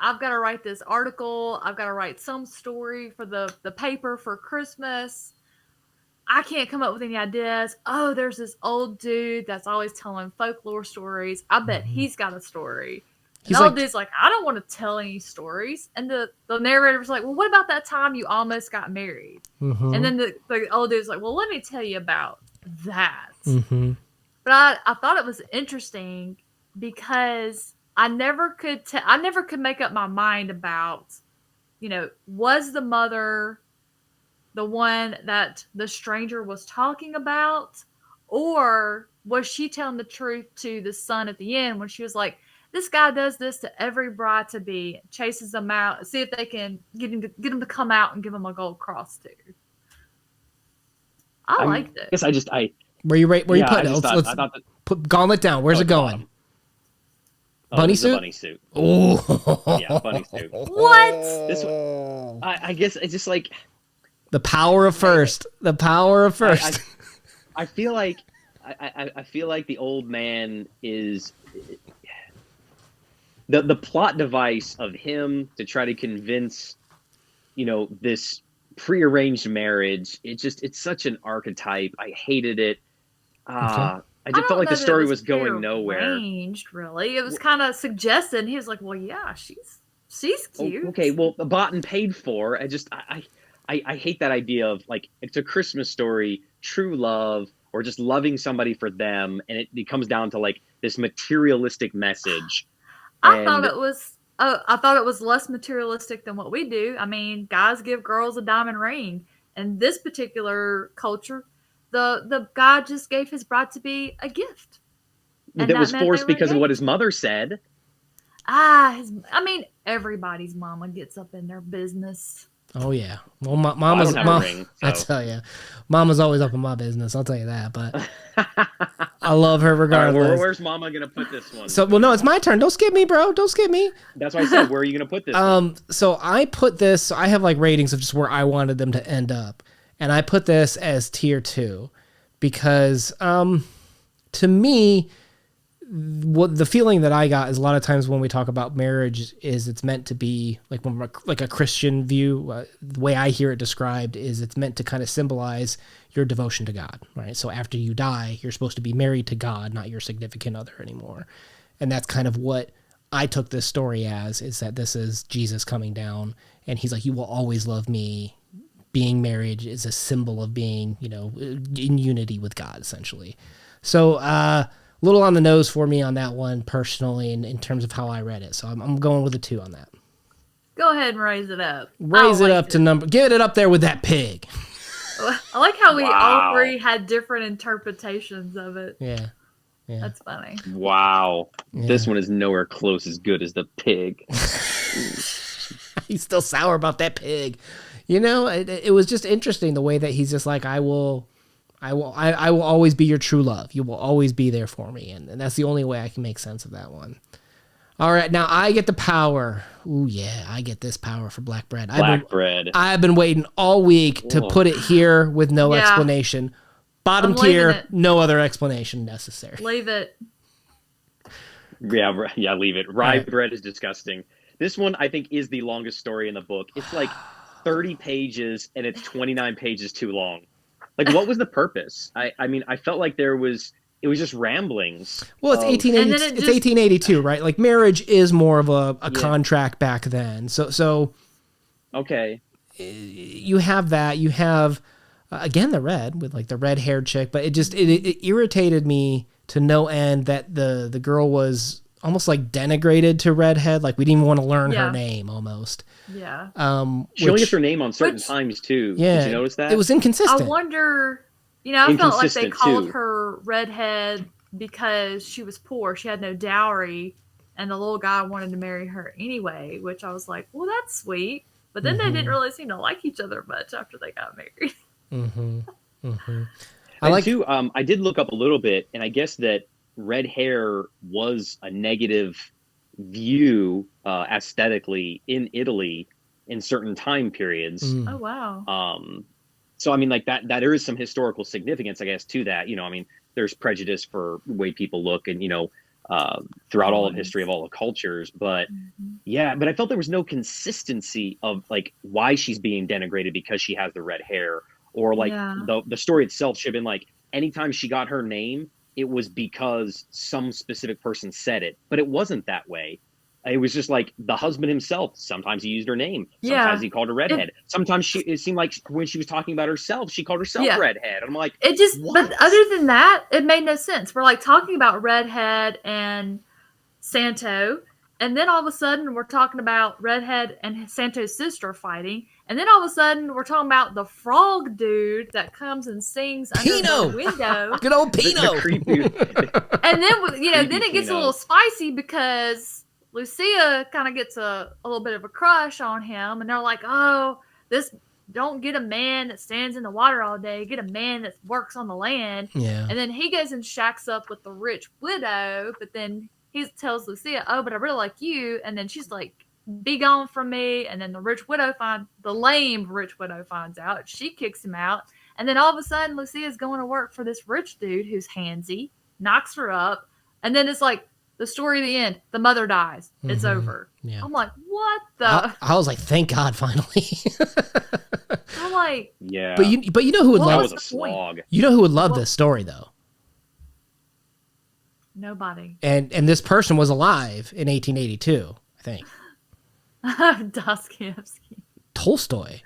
got to write this article. I've got to write some story for the paper for Christmas. I can't come up with any ideas. Oh, there's this old dude that's always telling folklore stories. I bet he's got a story. And the old dude's like, I don't want to tell any stories. And the narrator's like, well, what about that time you almost got married? And then the old dude's like, well, let me tell you about that. But I thought it was interesting because I never could make up my mind about, was the mother the one that the stranger was talking about, or was she telling the truth to the son at the end when she was like, this guy does this to every bride to be, chases them out, see if they can get him to come out and give him a gold cross too. I liked it. I guess Where you put it? Let's put Gauntlet down. Where's it going? Bunny suit? Bunny suit. Oh. Yeah, bunny suit. What? This one, I guess it's just like... The power of first. The power of first. I feel like... I feel like the old man is... The plot device of him to try to convince, this prearranged marriage, it's such an archetype. I hated it. I just felt like the story was going nowhere. Really, it was kind of suggested. And he was like, "Well, yeah, she's cute." Okay, well, bought and paid for. I hate that idea of like it's a Christmas story, true love, or just loving somebody for them, and it comes down to like this materialistic message. I thought it was less materialistic than what we do. I mean, guys give girls a diamond ring. In this particular culture, the guy just gave his bride to be a gift. And that was forced because of what his mother said. Everybody's mama gets up in their business. Oh yeah. Well, mama's mom. Ring, so. I tell you, mama's always up in my business. I'll tell you that. But I love her regardless. Right, where's mama gonna put this one? So, no, it's my turn. Don't skip me, bro. Don't skip me. That's why I said, where are you gonna put this? So I put this. So I have like ratings of just where I wanted them to end up, and I put this as tier 2 because, to me, what the feeling that I got is a lot of times when we talk about marriage is it's meant to be like a Christian view. The way I hear it described is it's meant to kind of symbolize your devotion to God, right? So after you die, you're supposed to be married to God, not your significant other anymore. And that's kind of what I took this story as, is that this is Jesus coming down and he's like, you will always love me being married is a symbol of being, in unity with God, essentially. So a little on the nose for me on that one personally in terms of how I read it. So I'm going with a 2 on that. Go ahead and raise it up. Raise it up to number. Get it up there with that pig. I like how we all 3 had different interpretations of it. Yeah. That's funny. Wow. Yeah. This one is nowhere close as good as the pig. He's still sour about that pig. It was just interesting the way that he's just like, I will always be your true love. You will always be there for me. And that's the only way I can make sense of that one. All right, now I get the power. Ooh, yeah, I get this power for black bread. I've been waiting all week to put it here with no explanation. Bottom tier, no other explanation necessary. Leave it. Yeah, leave it. Rye bread is disgusting. This one, I think, is the longest story in the book. It's like 30 pages, and it's 29 pages too long. Like, what was the purpose? I mean, I felt like it was just ramblings. Well, it's 1882, right? Like, marriage is more of a contract back then. So okay, you have that. You have again the red with like the red-haired chick, but it irritated me to no end that the girl was almost like denigrated to redhead. Like we didn't even want to learn her name almost. Yeah. She only gets her name on certain times too. Yeah, did you notice that? It was inconsistent. I wonder. I felt like they called her redhead because she was poor. She had no dowry, and the little guy wanted to marry her anyway, which I was like, well, that's sweet. But then they didn't really seem to like each other much after they got married. I did look up a little bit, and I guess that red hair was a negative view aesthetically in Italy in certain time periods. Oh, wow. So, I mean, like that there is some historical significance, I guess, to that. I mean, there's prejudice for the way people look and, throughout all of history of all the cultures. But but I felt there was no consistency of like why she's being denigrated because she has the red hair, or like the story itself should have been like anytime she got her name, it was because some specific person said it, but it wasn't that way. It was just like the husband himself. Sometimes he used her name. Sometimes he called her redhead. Sometimes it seemed like when she was talking about herself, she called herself redhead. I'm like, but other than that, it made no sense. We're like talking about redhead and Santo, and then all of a sudden we're talking about redhead and Santo's sister fighting, and then all of a sudden we're talking about the frog dude that comes and sings under the window. Good old Pino. And then, then it gets a little spicy because Lucia kind of gets a little bit of a crush on him, and they're like, oh, don't get a man that stands in the water all day, get a man that works on the land. Yeah. And then he goes and shacks up with the rich widow, but then he tells Lucia, oh, but I really like you. And then she's like, be gone from me. And then the lame rich widow finds out. She kicks him out. And then all of a sudden, Lucia's going to work for this rich dude who's handsy, knocks her up. And then it's like, the story of the end. The mother dies. It's over. Yeah. I'm like, what the? I was like, thank God, finally. I'm like, yeah. But you know who would love was a slog. You know who would love this story though? Nobody. And this person was alive in 1882, I think. Dostoevsky. Tolstoy.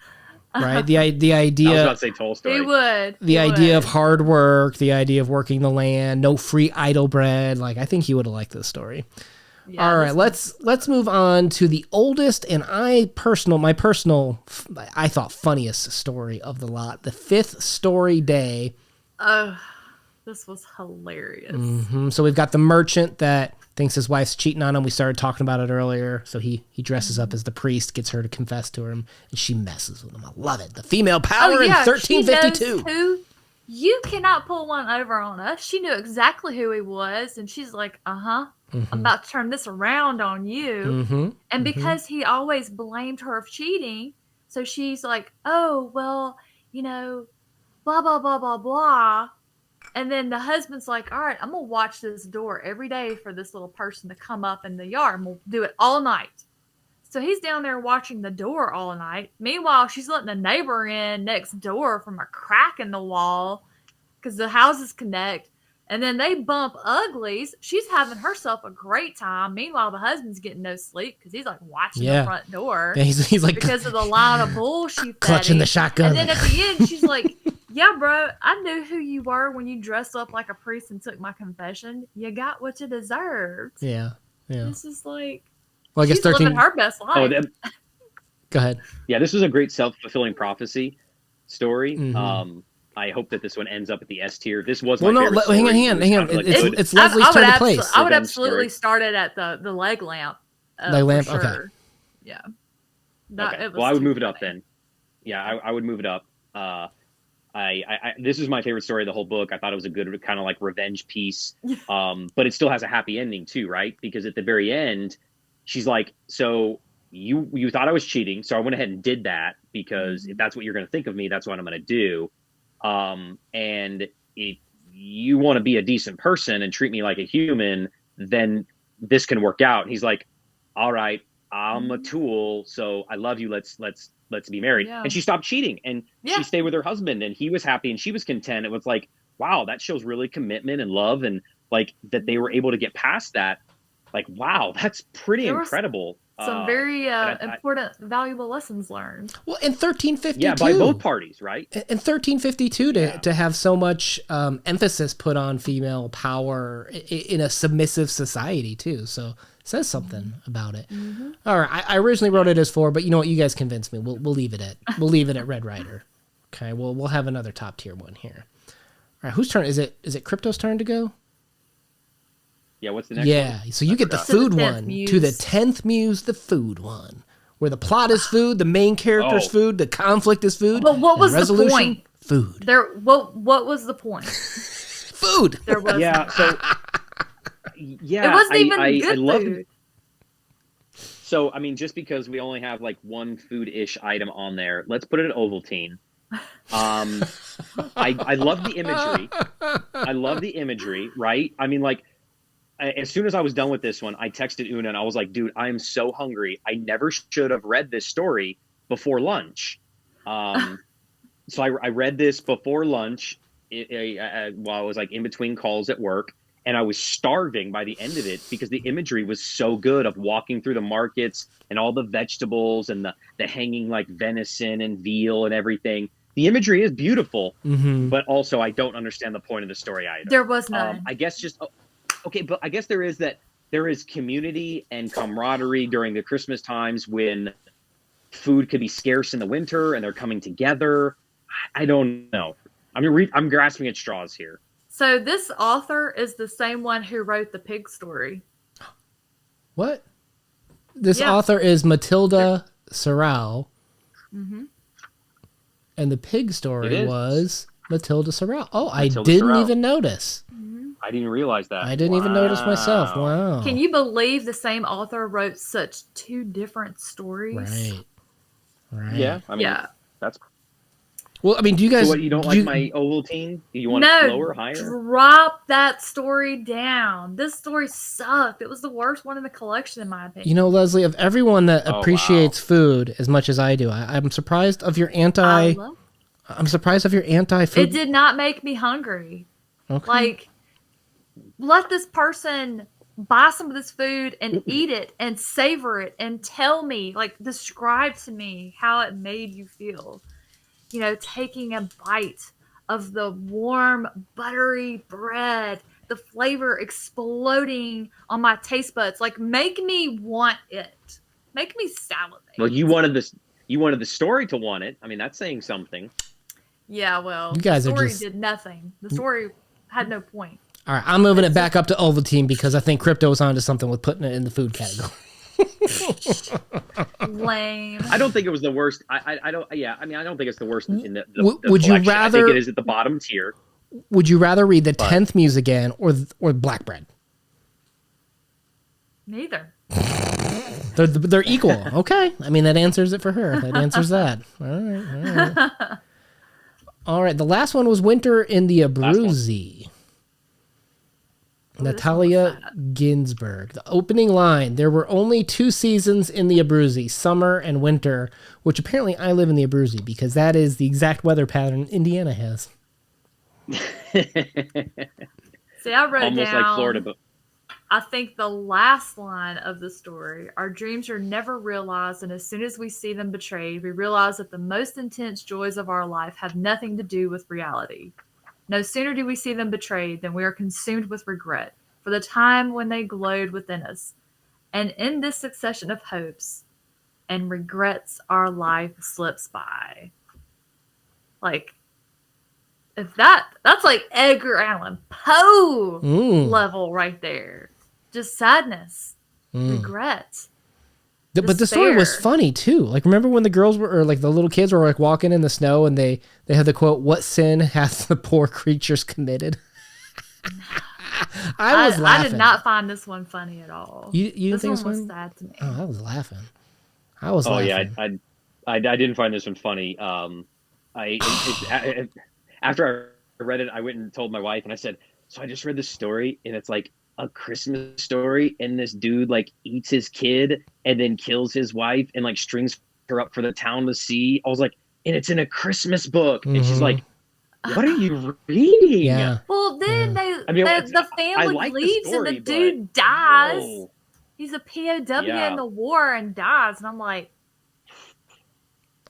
Right, the idea. I was about to say Tolstoy. He would. The idea of hard work, the idea of working the land, no free idle bread. Like I think he would have liked this story. Yeah, all right, let's move on to the oldest and I thought funniest story of the lot, the 5th story day. Oh, this was hilarious. So we've got the merchant that thinks his wife's cheating on him. We started talking about it earlier. So he dresses up as the priest, gets her to confess to him, and she messes with him. I love it. The female power in 1352. You cannot pull one over on us. She knew exactly who he was, and she's like, I'm about to turn this around on you. And because he always blamed her of cheating, so she's like, oh, well, blah, blah, blah, blah, blah. And then the husband's like, all right, I'm going to watch this door every day for this little person to come up in the yard, and we'll do it all night. So he's down there watching the door all night. Meanwhile, she's letting the neighbor in next door from a crack in the wall because the houses connect. And then they bump uglies. She's having herself a great time. Meanwhile, the husband's getting no sleep because he's like watching the front door. Yeah, he's like because of the line of bull she clutching the shotgun. And then at the end, she's like, "Yeah, bro, I knew who you were when you dressed up like a priest and took my confession. You got what you deserved." Yeah. This is like, well, I guess she's 13. living her best life. Go ahead. Yeah, this was a great self-fulfilling prophecy story. Mm-hmm. I hope that this one ends up at the S tier. This was well, my no, favorite hang story. on. It's Leslie's turn to place. I would absolutely start it at the leg lamp. Leg lamp, sure. okay. Yeah. Okay. Well, I would move it up then. Yeah, I would move it up. This is my favorite story of the whole book. I thought it was a good kind of like revenge piece. But it still has a happy ending too, right? Because at the very end, she's like, "So you thought I was cheating, so I went ahead and did that because if that's what you're going to think of me, that's what I'm going to do. And if you want to be a decent person and treat me like a human, then this can work out." And he's like, "All right, I'm a tool, so I love you. Let's be married." Yeah. And she stopped cheating, and she stayed with her husband, and he was happy, and she was content. It was like, wow, that shows really commitment and love, and like that they were able to get past that. Like, wow, that's pretty incredible. Some very important, valuable lessons learned. Well, in 1352. Yeah, by both parties, right? In 1352, to have so much emphasis put on female power in a submissive society, too. So it says something about it. All right, I originally wrote it as 4, but you know what? You guys convinced me. We'll leave it at Red Rider. Okay, we'll have another top tier one here. All right, whose turn is it? Is it Crypto's turn to go? Yeah, what's the next one? Yeah, so you get the food one. To the 10th muse, the food one. Where the plot is food, the main character's food, the conflict is food. But what was the point? Food. What was the point? Food. There was so yeah, it wasn't even good I love food. So I mean, just because we only have like one food-ish item on there, let's put it at Ovaltine. I love the imagery. I love the imagery, right? I mean, like, as soon as I was done with this one, I texted Una and I was like, dude, I am so hungry. I never should have read this story before lunch. So I read this before lunch while I was like in between calls at work, and I was starving by the end of it because the imagery was so good of walking through the markets and all the vegetables and the hanging like venison and veal and everything. The imagery is beautiful, but also I don't understand the point of the story either. There was none. I guess just... Okay, but I guess there is community and camaraderie during the Christmas times when food could be scarce in the winter and they're coming together. I don't know. I'm grasping at straws here. So this author is the same one who wrote the pig story. What? This author is Matilda Sorrell. And the pig story was Matilda Sorrell. Oh, I didn't even notice. I didn't realize that. I didn't even notice myself. Wow. Can you believe the same author wrote such two different stories? Right. Yeah. I mean, that's... Well, I mean, do you guys... So what, you don't like my Ovaltine? Do you want it lower, higher? Drop that story down. This story sucked. It was the worst one in the collection, in my opinion. You know, Leslie, of everyone that appreciates food as much as I do, I'm surprised of your I'm surprised of your anti-food... It did not make me hungry. Okay. Like... Let this person buy some of this food and eat it and savor it and tell me, like, describe to me how it made you feel. You know, taking a bite of the warm, buttery bread, the flavor exploding on my taste buds. Like, make me want it. Make me salivate. Well, you wanted the story to want it. I mean, that's saying something. Yeah, well, you guys the story did nothing. The story had no point. All right, I'm moving it back up to Ovaltine because I think Crypto was onto something with putting it in the food category. Lame. I don't think it was the worst. I don't. Yeah, I mean, I don't think it's the worst in the would you collection. rather? I think it is at the bottom tier. Would you rather read the 10th Muse again or Black Bread? Neither. They're equal. Okay, I mean that answers it for her. That answers that. All right. All right. The last one was Winter in the Abruzzi. Natalia Ginsburg. The opening line, there were only 2 seasons in the Abruzzi, summer and winter, which apparently I live in the Abruzzi because that is the exact weather pattern Indiana has. See, I wrote Almost down, like Florida, but I think the last line of the story, our dreams are never realized, and as soon as we see them betrayed, we realize that the most intense joys of our life have nothing to do with reality. No sooner do we see them betrayed than we are consumed with regret for the time when they glowed within us. And in this succession of hopes and regrets, our life slips by. Like, if that's like Edgar Allan Poe level right there. Just sadness, regret, But the story was despair. funny too. Like, remember when the girls were, or like the little kids were like walking in the snow, and they had the quote, "What sin hath the poor creatures committed?" I was laughing. I did not find this one funny at all. You didn't This think it one was was funny? sad to me. Oh, I was laughing. I was oh laughing. yeah, I didn't find this one funny. After I read it, I went and told my wife, and I said, "So I just read this story, and it's like a Christmas story, and this dude like eats his kid and then kills his wife and like strings her up for the town to see." I was like, "And it's in a Christmas book," and she's like, "What are you reading?" Yeah. Well, then I mean, the I family like the leaves and the story, but dude dies. whoa, He's a POW in yeah, the war and dies, and I'm like,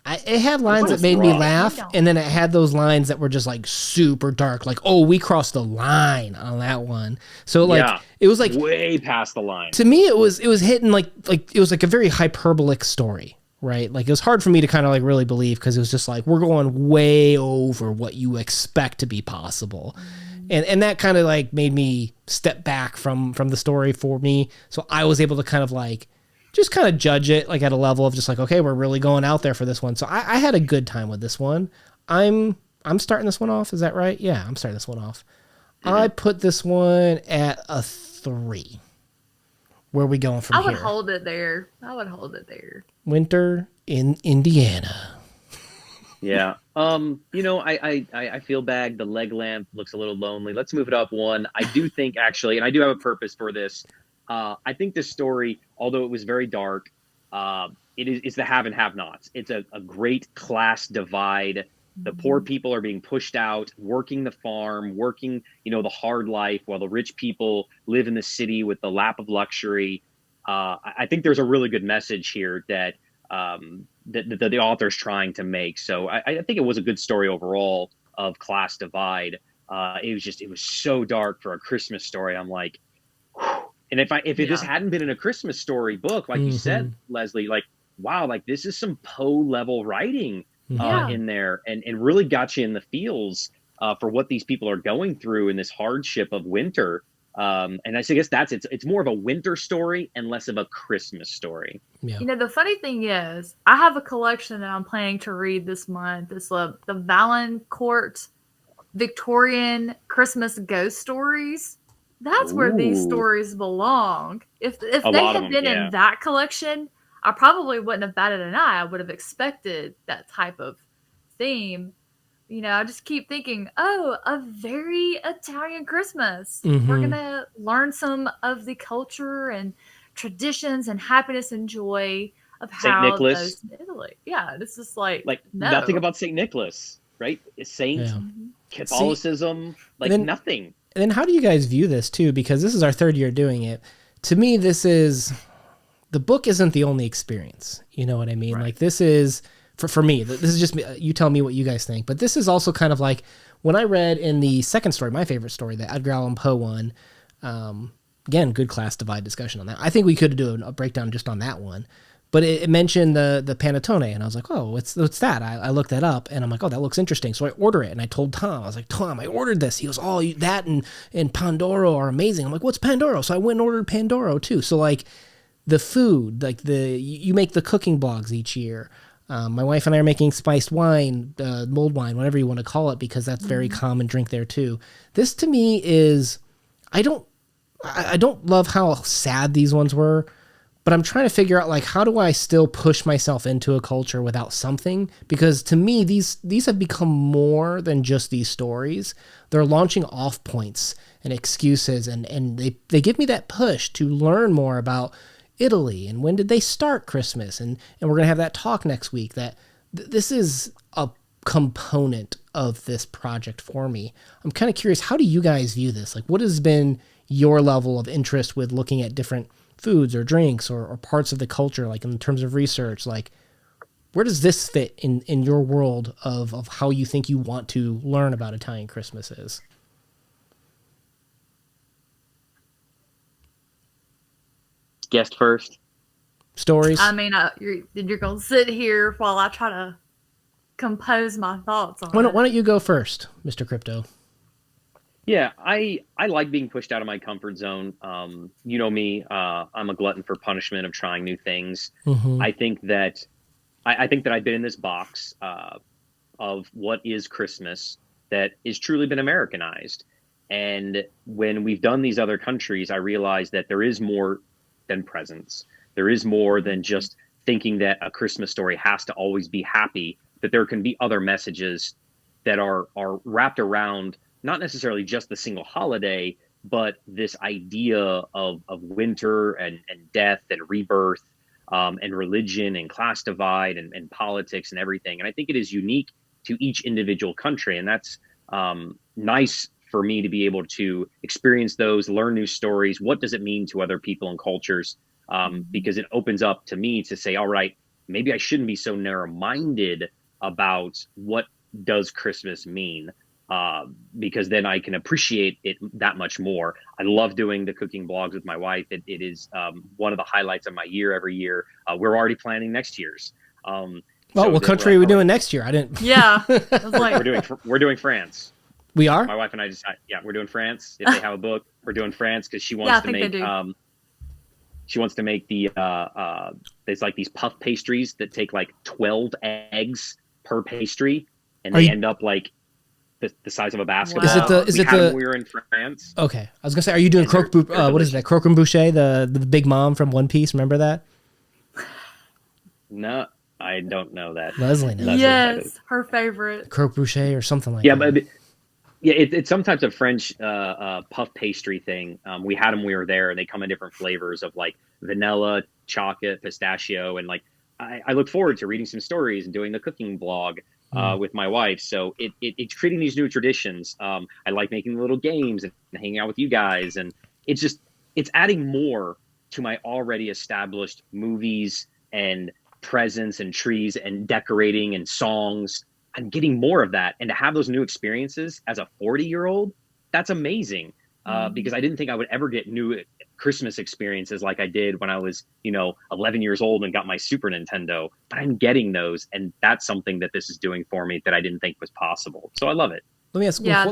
It had lines what that a made me story to laugh, end on. and then it had those lines that were just like super dark, like, "Oh, we crossed the line on that one." So like, yeah, it was like, way past the line. to me, it was hitting like it was like a very hyperbolic story, right? Like, it was hard for me to kind of like really believe, because it was just like, we're going way over what you expect to be possible. And that kind of like made me step back from the story for me. So I was able to kind of like just kind of judge it like at a level of just like, okay, we're really going out there for this one. So I had a good time with this one. I'm starting this one off. Is that right? Yeah, I'm starting this one off. I put this one at a 3. Where are we going from I here? would hold it there. Winter in Indiana. Yeah. I feel bad. The leg lamp looks a little lonely. Let's move it up one. I do think actually, and I do have a purpose for this. I think this story, although it was very dark, it's the have and have nots. It's a great class divide. The poor people are being pushed out, working the farm, working, the hard life, while the rich people live in the city with the lap of luxury. I think there's a really good message here that that the author's trying to make. So I think it was a good story overall of class divide. It was so dark for a Christmas story. I'm like, whew. And if this hadn't been in a Christmas story book, like you said, Leslie, like, wow, like this is some Poe level writing Yeah. in there, and really got you in the feels for what these people are going through in this hardship of winter. And I guess it's more of a winter story and less of a Christmas story. Yeah. The funny thing is, I have a collection that I'm planning to read this month. It's the Valancourt Victorian Christmas ghost stories. That's where these Ooh. stories belong. If A they lot of had them, been yeah. in that collection, I probably wouldn't have batted an eye. I would have expected that type of theme. I just keep thinking, oh, a very Italian Christmas. We're going to learn some of the culture and traditions and happiness and joy of Saint how Nicholas, those in Italy. Yeah, this is like, nothing no. about Saint Nicholas, right? Saint Yeah. Catholicism, nothing. And then how do you guys view this too? Because this is our 3rd year doing it. To me, the book isn't the only experience. You know what I mean? Right. Like, this is, for me, this is just me. You tell me what you guys think. But this is also kind of like when I read in the second story, my favorite story, the Edgar Allan Poe one. Again, good class divide discussion on that. I think we could do a breakdown just on that one. But it mentioned the panettone, and I was like, oh, what's that? I looked that up, and I'm like, oh, that looks interesting. So I order it, and I told Tom, I was like, Tom, I ordered this. He goes, oh, that and Pandoro are amazing. I'm like, what's Pandoro? So I went and ordered Pandoro too. So like the food, like you make the cooking blogs each year. My wife and I are making spiced wine, mulled wine, whatever you want to call it, because that's very common drink there too. This to me is, I don't love how sad these ones were. But I'm trying to figure out, like, how do I still push myself into a culture without something? Because to me, these have become more than just these stories. They're launching off points and excuses, and they give me that push to learn more about Italy and when did they start Christmas. And we're going to have that talk next week, that this is a component of this project for me. I'm kind of curious, how do you guys view this? Like, what has been your level of interest with looking at different foods or drinks or parts of the culture, like in terms of research? Like, where does this fit in your world of how you think you want to learn about Italian Christmases? Guest first. Stories? I mean, you're going to sit here while I try to compose my thoughts on Why it. don't you go first, Mr. Crypto? Yeah, I like being pushed out of my comfort zone. You know me, I'm a glutton for punishment of trying new things. Mm-hmm. I think that I think that I've been in this box of what is Christmas that is truly been Americanized. And when we've done these other countries, I realized that there is more than presents. There is more than just thinking that a Christmas story has to always be happy, that there can be other messages that are wrapped around not necessarily just the single holiday, but this idea of winter and death and rebirth, and religion and class divide and politics and everything. And I think it is unique to each individual country. And that's nice for me to be able to experience those, learn new stories. What does it mean to other people and cultures? Because it opens up to me to say, all right, maybe I shouldn't be so narrow-minded about what does Christmas mean, because then I can appreciate it that much more. I love doing the cooking blogs with my wife. It is one of the highlights of my year every year. We're already planning next year's. What country are we doing next year? I didn't. Yeah, I was like, we're doing France. We are? My wife and I decided, yeah, we're doing France. If they have a book, we're doing France because she wants to make. She wants to make there's like these puff pastries that take like 12 eggs per pastry, and they end up like the size of a basketball. Wow. We were in France. Okay, I was gonna say, are you doing what is that? Crocum Boucher, the big mom from One Piece? Remember that? No, I don't know that. Leslie knows. Yes, her favorite. Croque Boucher or something like that. But yeah, it's some types of French puff pastry thing. We had them when we were there, and they come in different flavors of like vanilla, chocolate, pistachio, and like I look forward to reading some stories and doing the cooking blog with my wife. So it's creating these new traditions. I like making little games and hanging out with you guys, and it's adding more to my already established movies and presents and trees and decorating and songs. I'm getting more of that, and to have those new experiences as a 40-year-old, that's amazing. Because I didn't think I would ever get new Christmas experiences like I did when I was, 11 years old and got my Super Nintendo. But I'm getting those, and that's something that this is doing for me that I didn't think was possible. So I love it. Let me ask. Yeah,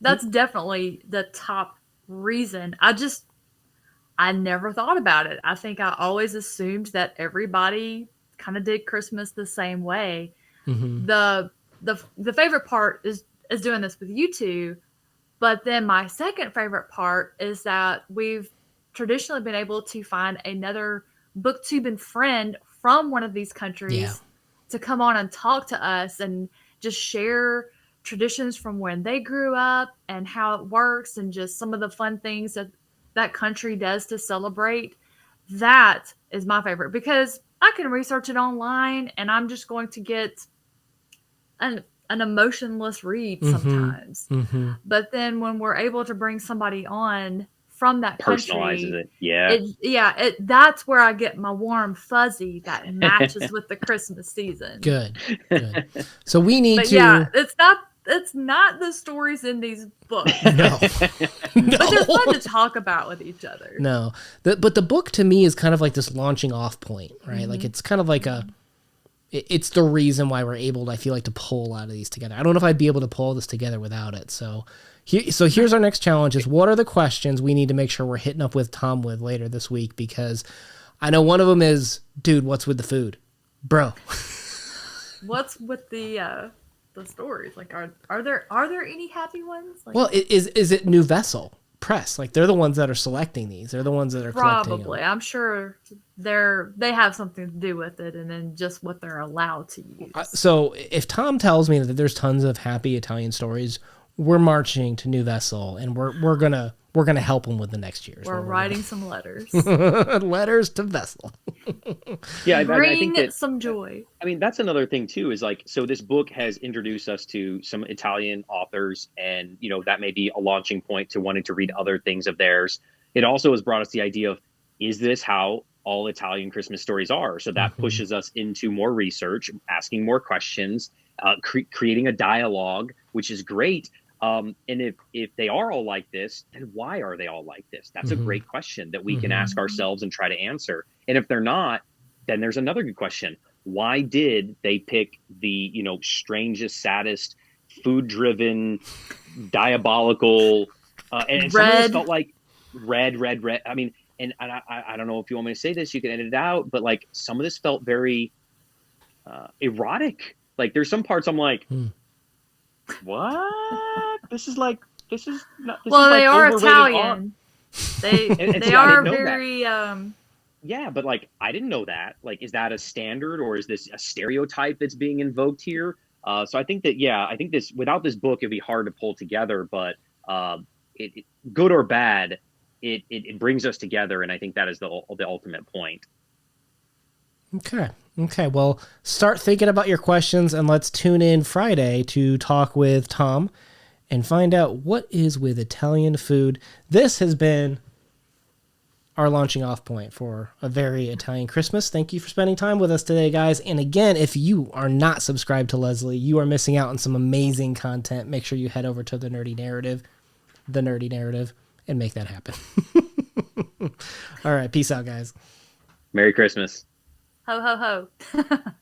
that's definitely the top reason. I never thought about it. I think I always assumed that everybody kind of did Christmas the same way. Mm-hmm. The favorite part is doing this with you two, but then my second favorite part is that we've traditionally been able to find another booktubing friend from one of these countries to come on and talk to us and just share traditions from when they grew up and how it works and just some of the fun things that country does to celebrate. That is my favorite because I can research it online and I'm just going to get an emotionless read sometimes. Mm-hmm. But then when we're able to bring somebody on from that country, personalizes it. That's where I get my warm fuzzy that matches with the Christmas season. Good. So we need but to. Yeah, it's not the stories in these books. No. But they're fun to talk about with each other. No. But the book to me is kind of like this launching off point, right? Mm-hmm. Like it's kind of like it's the reason why we're able to, I feel like, to pull a lot of these together. I don't know if I'd be able to pull this together without it. So here's our next challenge is what are the questions we need to make sure we're hitting up with Tom with later this week? Because I know one of them is, dude, what's with the food? Bro. What's with the stories? Like, are there any happy ones? Like, well, is it New Vessel Press? Like, they're the ones that are selecting these. They're the ones that are probably. collecting them. I'm sure they have something to do with it, and then just what they're allowed to use. So if Tom tells me that there's tons of happy Italian stories, we're marching to New Vessel, and we're gonna help him with the next year's. We're writing some letters. Letters to Vessel. Yeah, I Bring think that some joy. I mean, that's another thing too, is like, so this book has introduced us to some Italian authors, and, you know, that may be a launching point to wanting to read other things of theirs. It also has brought us the idea of, is this how all Italian Christmas stories are? So that Hmm. pushes us into more research, asking more questions, creating a dialogue, which is great. And if they are all like this, then why are they all like this? That's a Hmm. great question that we can Hmm. ask ourselves and try to answer. And if they're not, then there's another good question. Why did they pick the, you know, strangest, saddest, food driven, diabolical, and some of this Red. felt like red. I mean, and I don't know if you want me to say this, you can edit it out, but like some of this felt very erotic. Like there's some parts I'm like, what? This is like this is not this is Well, they like are overrated R. Italian. They And they see, I didn't are know that. very Yeah, but like I didn't know that. Like, is that a standard or is this a stereotype that's being invoked here? So I think that yeah, I think this without this book it'd be hard to pull together, but it good or bad, it brings us together, and I think that is the ultimate point. Okay. Okay. Well, start thinking about your questions and let's tune in Friday to talk with Tom and find out what is with Italian food. This has been our launching off point for a very Italian Christmas. Thank you for spending time with us today, guys. And again, if you are not subscribed to Leslie, you are missing out on some amazing content. Make sure you head over to the Nerdy Narrative, and make that happen. All right. Peace out, guys. Merry Christmas. ho ho ho.